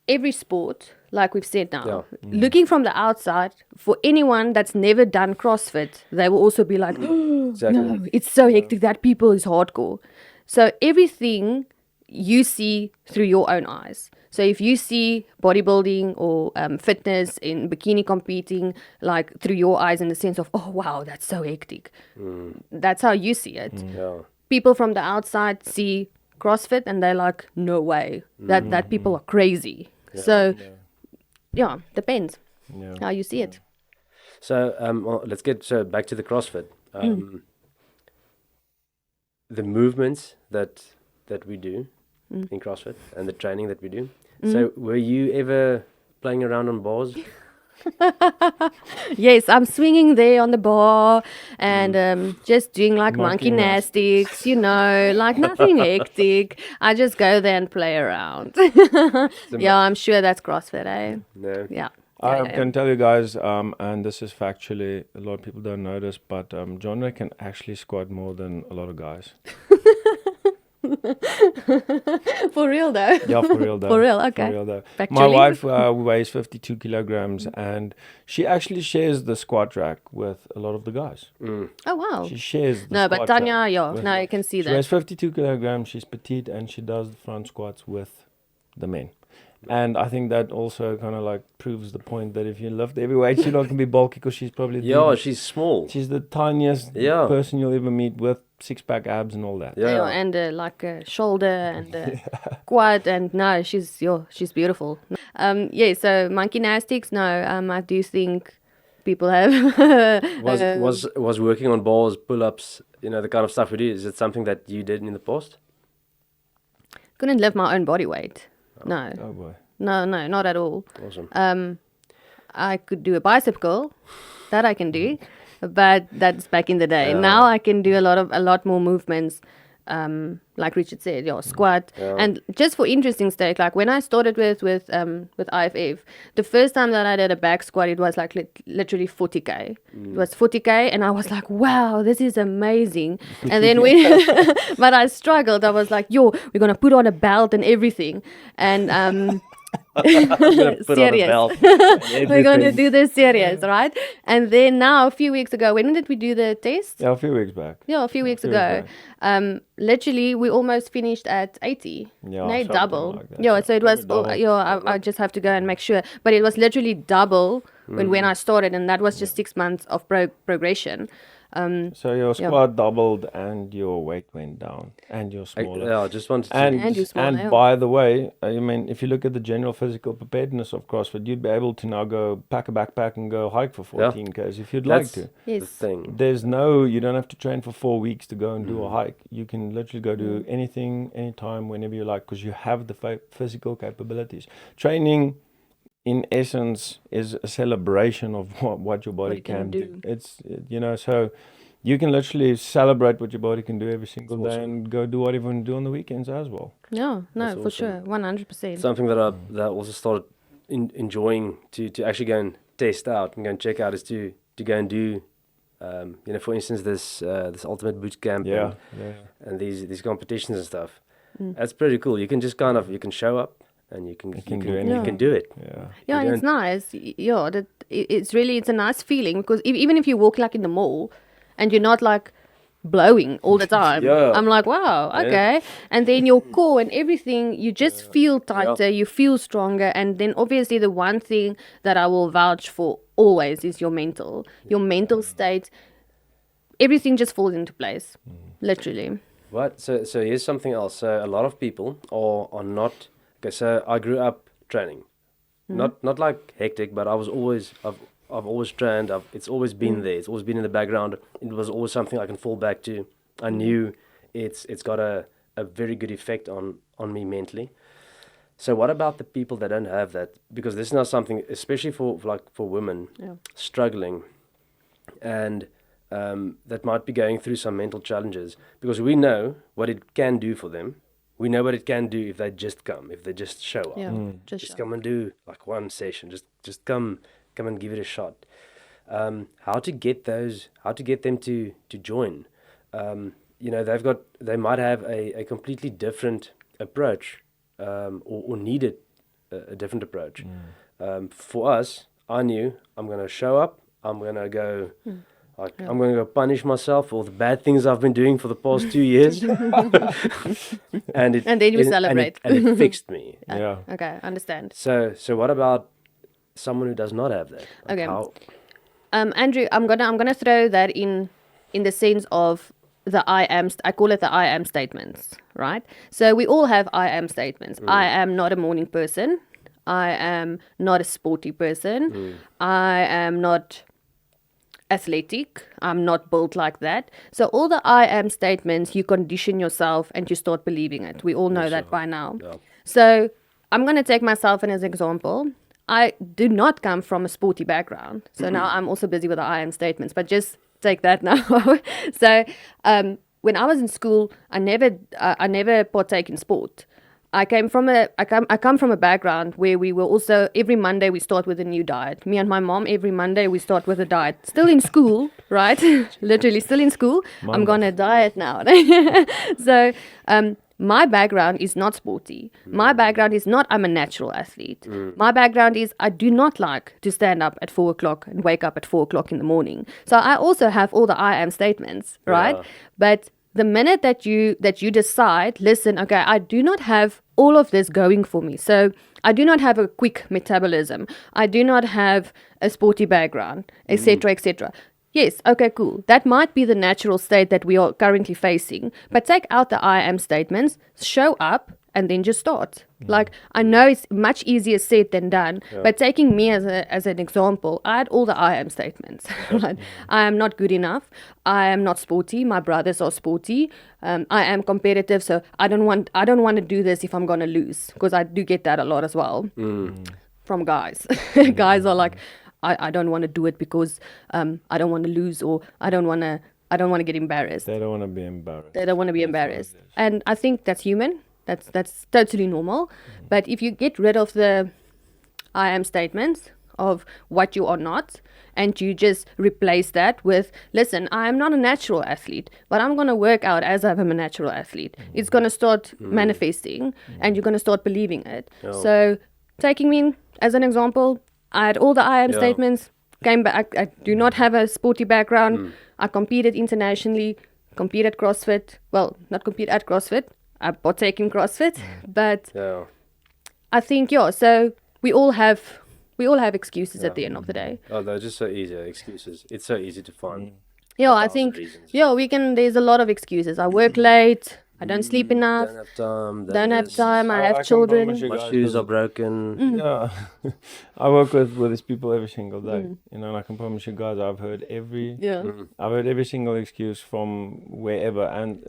Speaker 3: every sport, like we've said now, looking from the outside, for anyone that's never done CrossFit, they will also be like, exactly. No, it's so hectic. That people is hardcore. So everything you see through your own eyes. So if you see bodybuilding or fitness in bikini competing, like through your eyes in the sense of, oh, wow, that's so hectic. That's how you see it. People from the outside see CrossFit and they're like, no way, that people are crazy. So, depends how you see it.
Speaker 2: So let's get back to the CrossFit. The movements that we do in CrossFit and the training that we do, So were you ever playing around on bars?
Speaker 3: Yes, I'm swinging there on the bar and just doing like monkey gymnastics, like nothing hectic. I just go there and play around. Yeah, I'm sure that's CrossFit, eh?
Speaker 2: No.
Speaker 3: Yeah.
Speaker 1: I can tell you guys, and this is factually, a lot of people don't know this, but Jeanre can actually squat more than a lot of guys.
Speaker 3: For real though.
Speaker 1: Yeah, for real though.
Speaker 3: For real, okay.
Speaker 1: For real though.
Speaker 3: Factually?
Speaker 1: My wife weighs 52 kilograms, and she actually shares the squat rack with a lot of the guys.
Speaker 3: Oh wow.
Speaker 1: She shares the
Speaker 3: No,
Speaker 1: squat
Speaker 3: but Tanya,
Speaker 1: rack
Speaker 3: yeah,
Speaker 1: with-
Speaker 3: now you can see
Speaker 1: She weighs
Speaker 3: that.
Speaker 1: 52 kilograms, she's petite, and she does the front squats with the men. And I think that also kind of like proves the point that if you lift heavy weights, you're not going to be bulky, because she's probably
Speaker 2: Yeah, she's small.
Speaker 1: she's the tiniest
Speaker 2: Yeah.
Speaker 1: person you'll ever meet, with six-pack abs and all that.
Speaker 2: Yeah.
Speaker 3: And like a shoulder and a quad, and no, she's beautiful. Yeah, so monkey gymnastics, no, I do think people have
Speaker 2: Was working on bars, pull-ups, the kind of stuff we do, is it something that you did in the past?
Speaker 3: couldn't lift my own body weight. No,
Speaker 1: Oh boy.
Speaker 3: no, not at all.
Speaker 2: Awesome.
Speaker 3: I could do a bicep curl, that I can do, but that's back in the day. Now I can do a lot more movements, like Richard said, squat. And just for interesting sake, like when I started with IFF, the first time that I did a back squat, it was like literally 40k. It was 40k, and I was like, wow, this is amazing. And then but I struggled. I was like, we're gonna put on a belt and everything, and
Speaker 2: Put on a
Speaker 3: serious.
Speaker 2: belt.
Speaker 3: We're going to do this serious, right? And then now, a few weeks ago, when did we do the test?
Speaker 1: Yeah, a few weeks back.
Speaker 3: Yeah, a few weeks
Speaker 1: few
Speaker 3: ago.
Speaker 1: weeks
Speaker 3: Literally, we almost finished at 80.
Speaker 1: Yeah,
Speaker 3: No,
Speaker 1: something
Speaker 3: double.
Speaker 1: like that.
Speaker 3: Yeah, so it was,
Speaker 1: Probably double.
Speaker 3: I just have to go and make sure. But it was literally double when I started, and that was just 6 months of progression.
Speaker 1: So your squat doubled and your weight went down and you're smaller.
Speaker 2: I just wanted to...
Speaker 3: And you're smaller, yeah.
Speaker 1: by the way, I mean, if you look at the general physical preparedness of CrossFit, you'd be able to now go pack a backpack and go hike for 14 k's if you'd
Speaker 2: That's
Speaker 1: like to.
Speaker 2: the
Speaker 3: Yes.
Speaker 2: thing.
Speaker 1: You don't have to train for 4 weeks to go and do a hike. You can literally go do anything, anytime, whenever you like, because you have the physical capabilities. Training, in essence, is a celebration of what your body
Speaker 3: What it can do.
Speaker 1: It's, so you can literally celebrate what your body can do every single
Speaker 2: That's
Speaker 1: day
Speaker 2: awesome.
Speaker 1: and go do what you want to do on the weekends as well.
Speaker 3: No,
Speaker 2: That's
Speaker 3: for
Speaker 2: awesome.
Speaker 3: sure. 100%.
Speaker 2: Something that I also started enjoying to actually go and test out and go and check out is to go and do, for instance, this ultimate boot camp
Speaker 1: Yeah.
Speaker 2: and these competitions and stuff. That's pretty cool. You can just you can show up and you can
Speaker 1: do
Speaker 2: you
Speaker 1: anything.
Speaker 2: can do it.
Speaker 1: Yeah.
Speaker 3: Yeah,
Speaker 2: You
Speaker 3: and it's nice. Yeah, it's a nice feeling, because even if you walk like in the mall and you're not like blowing all the time,
Speaker 2: Yeah.
Speaker 3: I'm like, wow,
Speaker 2: Yeah.
Speaker 3: okay. And then your core and everything, you just feel tighter, you feel stronger. And then obviously the one thing that I will vouch for always is your mental state. Everything just falls into place, literally.
Speaker 2: Right. So here's something else. So a lot of people are not. Okay. So I grew up training, not like hectic, but I've always trained. It's always been there. It's always been in the background. It was always something I can fall back to. I knew it's got a very good effect on me mentally. So what about the people that don't have that? Because this is now something, especially for women struggling, and that might be going through some mental challenges. Because we know what it can do for them. We know what it can do if they just come, if they just show up.
Speaker 3: Yeah,
Speaker 2: Just come and do like one session. Just come and give it a shot. How to get them to join? They might have a completely different approach, or needed a different approach. For us, I knew I'm going to show up. I'm going to go. I'm going to go punish myself for all the bad things I've been doing for the past 2 years. and
Speaker 3: then you celebrate.
Speaker 2: And it fixed me.
Speaker 1: Yeah.
Speaker 3: Okay, understand.
Speaker 2: So what about someone who does not have that? Like
Speaker 3: Okay.
Speaker 2: how-
Speaker 3: Andrew, I'm gonna throw that in the sense of the I call it the I am statements, right? So we all have I am statements. I am not a morning person. I am not a sporty person. I am not athletic. I'm not built like that. So all the I am statements, you condition yourself and you start believing it. We all know that by now.
Speaker 2: Yeah.
Speaker 3: So I'm going to take myself as an example. I do not come from a sporty background. So now I'm also busy with the I am statements, but just take that now. So when I was in school, I never partake in sport. I come from a background where we were also, every Monday we start with a new diet. Me and my mom, every Monday we start with a diet. Still in school, right? Literally still in school. I'm going to diet now. So my background is not sporty. My background is not, I'm a natural athlete. My background is, I do not like to stand up at 4 o'clock and wake up at 4 o'clock in the morning. So I also have all the I am statements, right?
Speaker 2: Yeah.
Speaker 3: But the minute that you decide, listen, okay, I do not have all of this going for me. So I do not have a quick metabolism. I do not have a sporty background, etc., etc. Yes, okay, cool. That might be the natural state that we are currently facing. But take out the I am statements, show up, and then just start. Like, I know it's much easier said than done, but taking me as an example, I had all the I am statements. Right? I am not good enough. I am not sporty. My brothers are sporty. I am competitive, so I don't want to do this if I'm gonna lose, because I do get that a lot as well from guys. Guys are like, I don't want to do it because I don't want to lose, or I don't want to get embarrassed.
Speaker 1: They don't want to be embarrassed.
Speaker 3: They don't want to be
Speaker 1: That's what it
Speaker 3: embarrassed.
Speaker 1: is.
Speaker 3: And I think that's human. That's totally normal. But if you get rid of the I am statements of what you are not, and you just replace that with, listen, I am not a natural athlete, but I'm going to work out as if I'm a natural athlete. It's going to start manifesting, and you're going to start believing it. So taking me as an example, I had all the I am statements, came back. I do not have a sporty background. I competed internationally, compete at CrossFit. Well, not compete at CrossFit. I partake in CrossFit, but I think, so we all have excuses at the end of the day.
Speaker 2: Oh, they're just so easy, excuses. It's so easy to find.
Speaker 3: Yeah, I
Speaker 2: 1,000
Speaker 3: think,
Speaker 2: reasons.
Speaker 3: there's a lot of excuses. I work late, I don't sleep enough,
Speaker 2: Don't have time.
Speaker 3: don't have time, I
Speaker 1: I
Speaker 3: have
Speaker 1: can
Speaker 3: children.
Speaker 1: promise you
Speaker 2: My
Speaker 1: guys
Speaker 2: shoes
Speaker 1: that-
Speaker 2: are broken.
Speaker 1: Yeah, I work with these people every single day, and I can promise you guys, I've heard every single excuse from wherever, and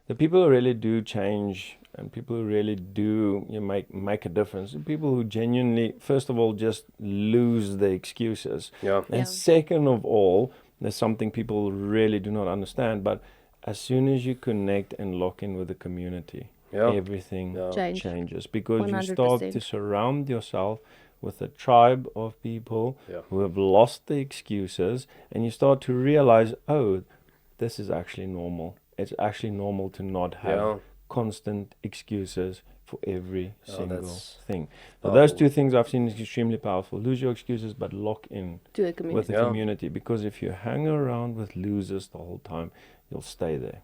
Speaker 1: the people who really do change, and people who really do make a difference, the people who genuinely, first of all, just lose the excuses,
Speaker 2: Yeah.
Speaker 1: and second of all, there's something people really do not understand, but as soon as you connect and lock in with the community, everything changes, because you start
Speaker 3: 100%.
Speaker 1: to surround yourself with a tribe of people who have lost the excuses, and you start to realize, oh, this is actually normal. It's actually normal to not have constant excuses for every single thing. So those two things I've seen is extremely powerful. Lose your excuses, but lock in
Speaker 3: To a community.
Speaker 1: with the community, because if you hang around with losers the whole time, you'll stay there.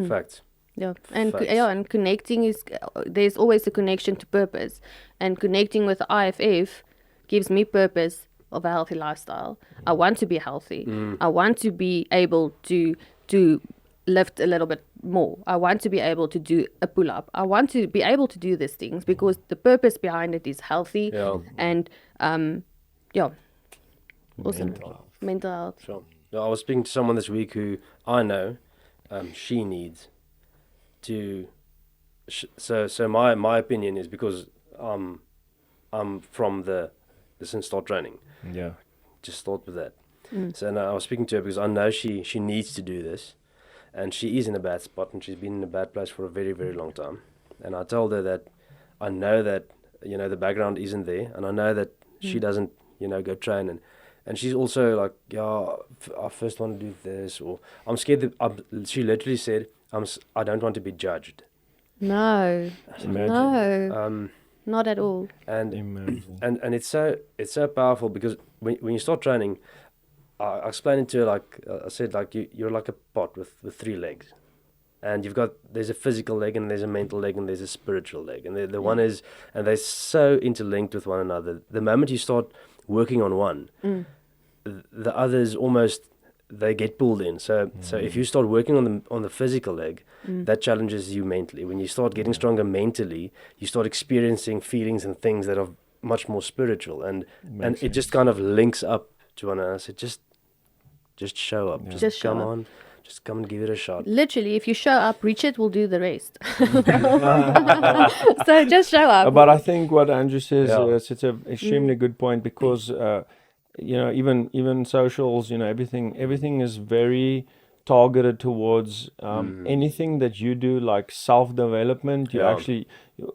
Speaker 2: Fact.
Speaker 3: Yeah, and
Speaker 2: Facts.
Speaker 3: and connecting is, there's always a connection to purpose, and connecting with the IFF gives me purpose of a healthy lifestyle. I want to be healthy. I want to be able to lift a little bit more. I want to be able to do a pull up. I want to be able to do these things because the purpose behind it is healthy and awesome. Mental health.
Speaker 2: Sure. No, I was speaking to someone this week who I know she needs to. So my opinion is, because I'm from the since start training.
Speaker 1: Yeah.
Speaker 2: Just start with that. So now I was speaking to her because I know she needs to do this, and she is in a bad spot, and she's been in a bad place for a very, very long time. And I told her that I know that the background isn't there, and I know that she doesn't go train, and she's also like, I first want to do this, or I'm scared that she literally said, I don't want to be judged.
Speaker 3: No,
Speaker 1: Imagine.
Speaker 3: no, not at all.
Speaker 2: And
Speaker 1: Imagine.
Speaker 2: and it's so powerful, because when you start training, I explained it to her like, I said, like, you're like a pot with 3 legs, and there's a physical leg, and there's a mental leg, and there's a spiritual leg, and the one is, and they're so interlinked with one another. The moment you start working on one, the others almost, they get pulled in. So if you start working on the physical leg, that challenges you mentally. When you start getting stronger mentally, you start experiencing feelings and things that are much more spiritual, and it just kind of links up to one another. So just show up, just
Speaker 3: Just show
Speaker 2: come
Speaker 3: up.
Speaker 2: on, just come and give it a shot.
Speaker 3: Literally, if you show up, Richard will do the rest. So just show up.
Speaker 1: But I think what Andrew says
Speaker 2: Yeah.
Speaker 1: it's an extremely good point because even socials, everything is very targeted towards anything that you do, like self-development. You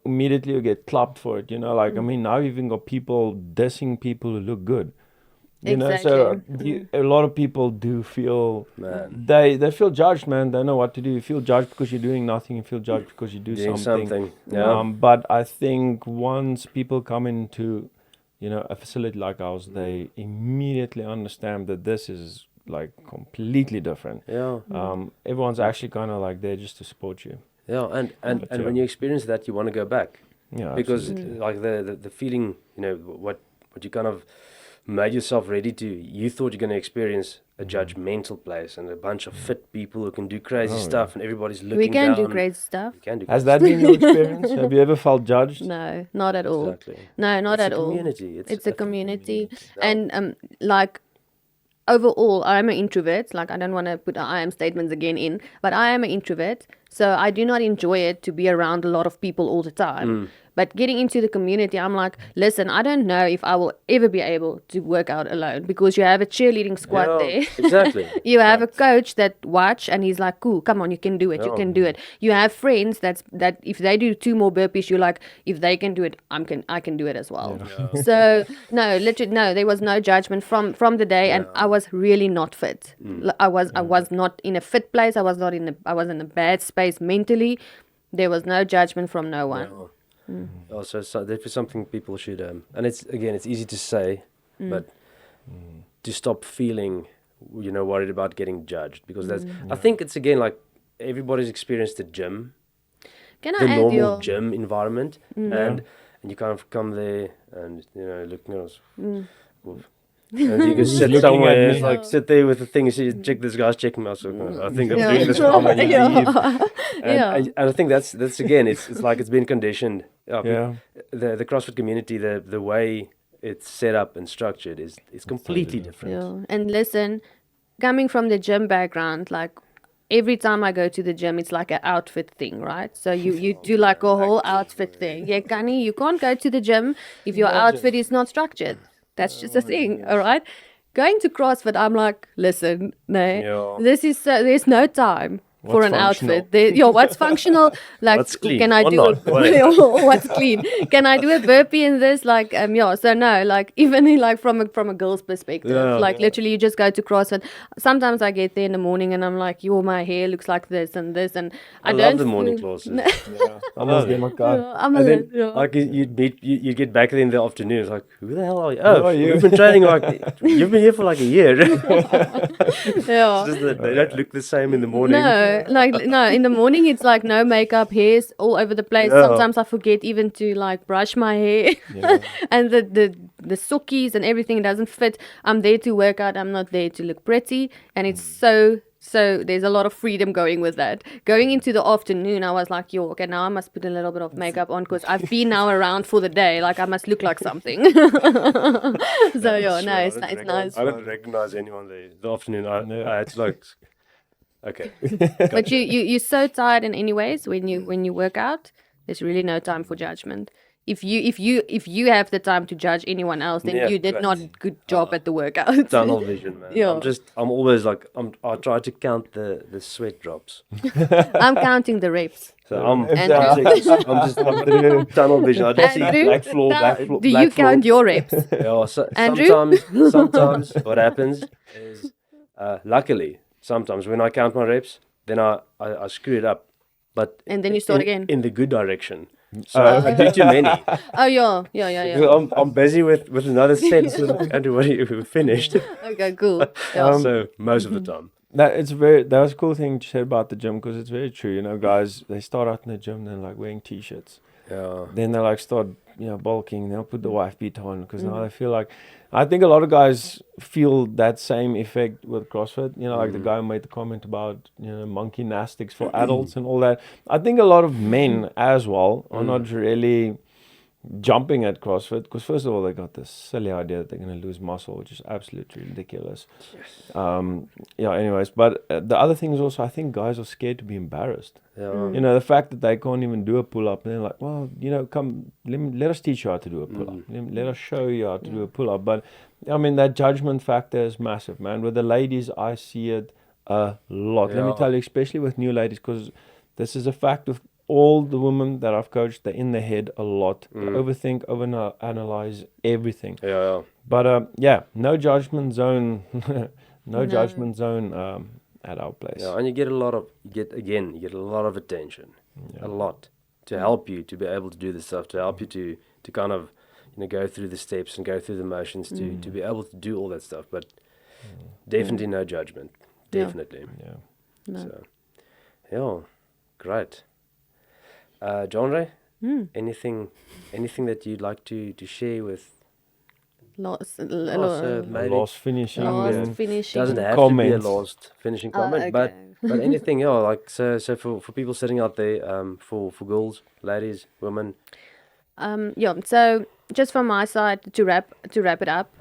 Speaker 1: immediately get clapped for it. I mean, now you've even got people dissing people who look good. So a lot of people do feel they feel judged, man. They know what to do. You feel judged because you're doing nothing. You feel judged because you do something.
Speaker 2: Yeah.
Speaker 1: But I think once people come into a facility like ours, they immediately understand that this is like completely different.
Speaker 2: Yeah.
Speaker 1: Everyone's actually kind of like there just to support you.
Speaker 2: Yeah, and when you experience that, you want to go back.
Speaker 1: Yeah,
Speaker 2: Because
Speaker 1: absolutely.
Speaker 2: like the feeling, what you kind of made yourself ready to. You thought you're going to experience a judgmental place and a bunch of fit people who can do crazy stuff, and everybody's looking
Speaker 3: We can
Speaker 2: down.
Speaker 3: do crazy stuff.
Speaker 2: You can do
Speaker 1: Has
Speaker 2: crazy
Speaker 1: that been your experience? Have you ever felt judged?
Speaker 3: No, not at all.
Speaker 2: Exactly.
Speaker 3: No, not
Speaker 2: It's
Speaker 3: at
Speaker 2: a
Speaker 3: all.
Speaker 2: community.
Speaker 3: It's a community.
Speaker 2: Yeah.
Speaker 3: And like overall, I'm an introvert. Like, I don't want to put I am statements again in, but I am an introvert. So I do not enjoy it to be around a lot of people all the time. But getting into the community, I'm like, listen, I don't know if I will ever be able to work out alone, because you have a cheerleading squad
Speaker 2: Yeah,
Speaker 3: there.
Speaker 2: exactly.
Speaker 3: You have a coach that watch and he's like, cool, come on, you can do it. You
Speaker 2: Yeah.
Speaker 3: can do it. You have friends that if they do 2 more burpees, you're like, if they can do it, I can do it as well. So no, literally, no, there was no judgment from the day, and I was really not fit. I was not in a fit place. I was in a bad space mentally. There was no judgment from no one.
Speaker 2: Also, so that is something people should, and it's easy to say, but to stop feeling, worried about getting judged, because that's. I think it's again like everybody's experienced the gym,
Speaker 3: Can I
Speaker 2: the
Speaker 3: add
Speaker 2: normal
Speaker 3: your
Speaker 2: gym environment, and you kind of come there and looking at us. And you can sit
Speaker 1: looking
Speaker 2: somewhere,
Speaker 1: at
Speaker 2: it's
Speaker 1: me.
Speaker 2: like sit there with the thing. You see, check this guy's checking me out. So I think I'm doing this wrong. I need to leave. And I think that's again, it's like it's been conditioned.
Speaker 1: Yeah.
Speaker 2: The CrossFit community, the way it's set up and structured is completely different.
Speaker 3: Yeah. And listen, coming from the gym background, like every time I go to the gym, it's like an outfit thing, right? So you do like a whole outfit thing. Yeah, Kani, you can't go to the gym if your outfit is not structured. That's just a thing, all right? Going to CrossFit, I'm like, listen, no,
Speaker 2: Yeah.
Speaker 3: this is there's no time for
Speaker 1: What's
Speaker 3: an
Speaker 1: functional?
Speaker 3: outfit. What's functional? Like,
Speaker 2: What's clean
Speaker 3: can I
Speaker 2: or
Speaker 3: do
Speaker 2: not? Whatever.
Speaker 3: what's clean? Can I do a burpee in this? Like, So no, like even in, like from a girl's perspective, literally, you just go to CrossFit. Sometimes I get there in the morning and I'm like, my hair looks like this and this, and I
Speaker 2: love
Speaker 3: don't
Speaker 2: the morning
Speaker 3: feel-
Speaker 2: classes.
Speaker 1: Almost in my car.
Speaker 3: I'm a
Speaker 2: And then,
Speaker 3: little,
Speaker 2: like, you get back there in the afternoon. It's like, who the hell are you? Oh,
Speaker 1: are you?
Speaker 2: we've been training you've been here for like a year.
Speaker 3: yeah.
Speaker 2: It's just that they don't look the same in the morning.
Speaker 3: No, in the morning it's like no makeup, hair's all over the place.
Speaker 2: Yeah.
Speaker 3: Sometimes I forget even to like brush my hair. And the sockies and everything doesn't fit. I'm there to work out, I'm not there to look pretty. And it's so there's a lot of freedom going with that. Going into the afternoon, I was like, okay, now I must put a little bit of makeup on because I've been now around for the day. Like, I must look like something. So, it's nice.
Speaker 2: I don't recognize anyone there. The afternoon, I had to like, okay.
Speaker 3: But you're so tired in anyways when you work out. There's really no time for judgment. If you have the time to judge anyone else, then
Speaker 2: Yeah,
Speaker 3: you did
Speaker 2: right.
Speaker 3: not good job at the workout.
Speaker 2: Tunnel vision, man.
Speaker 3: Yeah.
Speaker 2: I'm always like, I try to count the sweat drops.
Speaker 3: I'm counting the reps.
Speaker 2: So I'm
Speaker 3: Andrew?
Speaker 2: tunnel vision. I just see
Speaker 3: Andrew,
Speaker 2: black floor, black floor.
Speaker 3: do
Speaker 2: black
Speaker 3: you count your reps?
Speaker 2: Yeah, so
Speaker 3: Andrew?
Speaker 2: sometimes what happens is, luckily, sometimes when I count my reps, then I screw it up. But
Speaker 3: And then you start again.
Speaker 2: in the good direction. So I do too many.
Speaker 3: Oh yeah.
Speaker 2: I'm busy with another set. So like, Andrew, what are you finished?
Speaker 3: Okay, cool. Yeah.
Speaker 2: So most of the time.
Speaker 1: That was a cool thing you said about the gym, because it's very true. Guys, they start out in the gym, they're like wearing t-shirts.
Speaker 2: Yeah.
Speaker 1: Then they like start bulking. They'll put the wife beat on because now they feel like. I think a lot of guys feel that same effect with CrossFit. Like the guy who made the comment about monkey gymnastics for adults and all that. I think a lot of men as well are not really jumping at CrossFit, because first of all, they got this silly idea that they're going to lose muscle, which is absolutely ridiculous. Yeah, anyways, but the other thing is also, I think guys are scared to be embarrassed.
Speaker 2: Yeah.
Speaker 1: You know, the fact that they can't even do a pull-up, and they're like, well, you know, come, let us teach you how to do a pull-up. Let us show you how to do a pull-up. But, I mean, that judgment factor is massive, man. With the ladies, I see it a lot. Let me tell you, especially with new ladies, because this is a fact with all the women that I've coached, they're in their head a lot. They overthink, overanalyze everything.
Speaker 2: Yeah.
Speaker 1: But, yeah, no judgment zone. No judgment zone at our place.
Speaker 2: Yeah, and you get a lot of attention, a lot, to help you to be able to do this stuff, to help you to kind of, you know, go through the steps and go through the motions to be able to do all that stuff. But definitely no judgment, definitely.
Speaker 1: Yeah.
Speaker 3: No.
Speaker 2: So, yeah, great. Jeanre, anything that you'd like to share with?
Speaker 3: Lost
Speaker 2: Maybe
Speaker 1: Lost finishing. and
Speaker 3: finishing.
Speaker 2: doesn't have
Speaker 1: comments.
Speaker 2: to be a last finishing
Speaker 3: Oh,
Speaker 2: comment,
Speaker 3: okay.
Speaker 2: but anything, yeah, like so for people sitting out there, for girls, ladies, women.
Speaker 3: Yeah, so just from my side to wrap it up,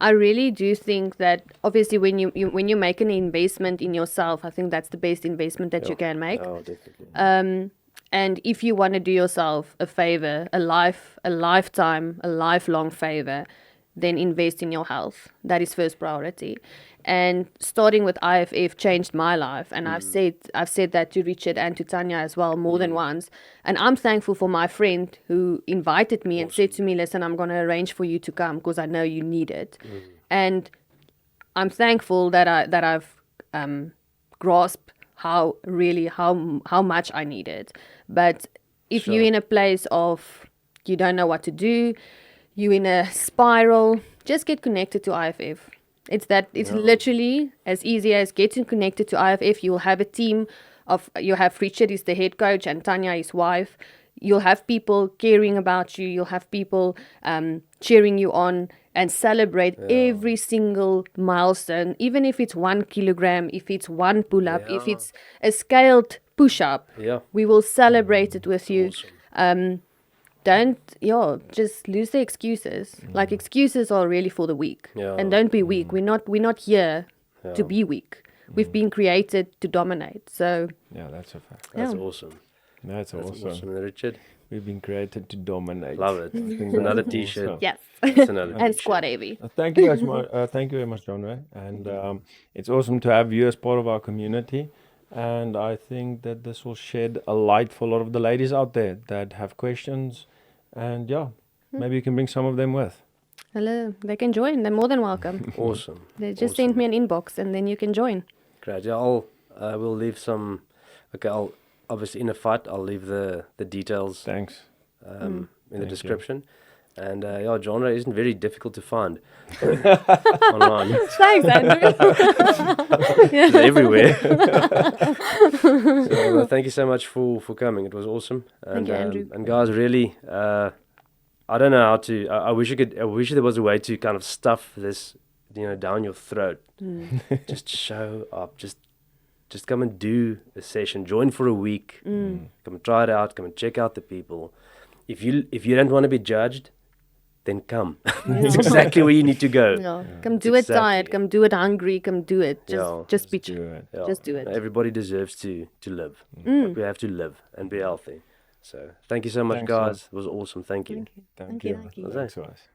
Speaker 3: I really do think that obviously when you make an investment in yourself, I think that's the best investment that you can make.
Speaker 2: Oh, definitely.
Speaker 3: And if you want to do yourself a favor, a lifetime, a lifelong favor, then invest in your health. That is first priority. And starting with IFF changed my life. And I've said that to Richard and to Tanya as well more than once. And I'm thankful for my friend who invited me and said to me, listen, I'm going to arrange for you to come because I know you need it. And I'm thankful that I've grasped how much I need it. But if you're in a place of you don't know what to do, you're in a spiral, just get connected to IFF. It's literally as easy as getting connected to IFF. You'll have a team you have Richard is the head coach and Tanya his wife. You'll have people caring about you. You'll have people cheering you on and celebrate every single milestone, even if it's 1 kilogram, if it's one pull-up, if it's a scaled push-up.
Speaker 2: Yeah.
Speaker 3: We will celebrate it with you.
Speaker 2: Awesome.
Speaker 3: Just lose the excuses. Like excuses are really for the weak.
Speaker 2: Yeah.
Speaker 3: And don't be weak. We're not here to be weak. We've been created to dominate. So
Speaker 1: Yeah, that's a fact.
Speaker 2: That's awesome.
Speaker 1: That's awesome.
Speaker 2: Richard,
Speaker 1: We've been created to dominate.
Speaker 2: love it.
Speaker 1: I think
Speaker 2: It's another
Speaker 1: that's
Speaker 2: t-shirt.
Speaker 1: awesome.
Speaker 3: yes.
Speaker 2: It's another
Speaker 3: And
Speaker 2: t-shirt.
Speaker 3: squat heavy.
Speaker 1: Thank you guys. Thank you very much, Jeanre. And it's awesome to have you as part of our community. And I think that this will shed a light for a lot of the ladies out there that have questions. And maybe you can bring some of them with.
Speaker 3: Hello. They can join. They're more than welcome.
Speaker 2: Awesome.
Speaker 3: They just send me an inbox and then you can join.
Speaker 2: Great. Yeah, we'll leave some. Okay, I'll obviously in a fight. I'll leave the details
Speaker 1: Thanks.
Speaker 2: in the
Speaker 1: Thank
Speaker 2: description. And Jeanre isn't very difficult to find online.
Speaker 3: Thanks, Andrew.
Speaker 2: It's everywhere. So thank you so much for coming. It was awesome. And,
Speaker 3: Thank you, Andrew.
Speaker 2: And guys, really, I don't know how to. I wish there was a way to kind of stuff this, down your throat. Just show up. Just come and do a session. Join for a week. Come and try it out. Come and check out the people. If you don't want to be judged, then come. It's exactly where you need to go.
Speaker 3: Yeah. Come do it tired. Come do it hungry. Come do it. Just be
Speaker 1: Do it.
Speaker 2: Yeah.
Speaker 3: Just do it.
Speaker 2: Everybody deserves to live. But we have to live and be healthy. So thank you so much,
Speaker 1: Thanks,
Speaker 2: guys. It was awesome. Thank you.
Speaker 1: Thank
Speaker 3: you.
Speaker 1: you.
Speaker 3: Thank you.
Speaker 1: Thanks, guys.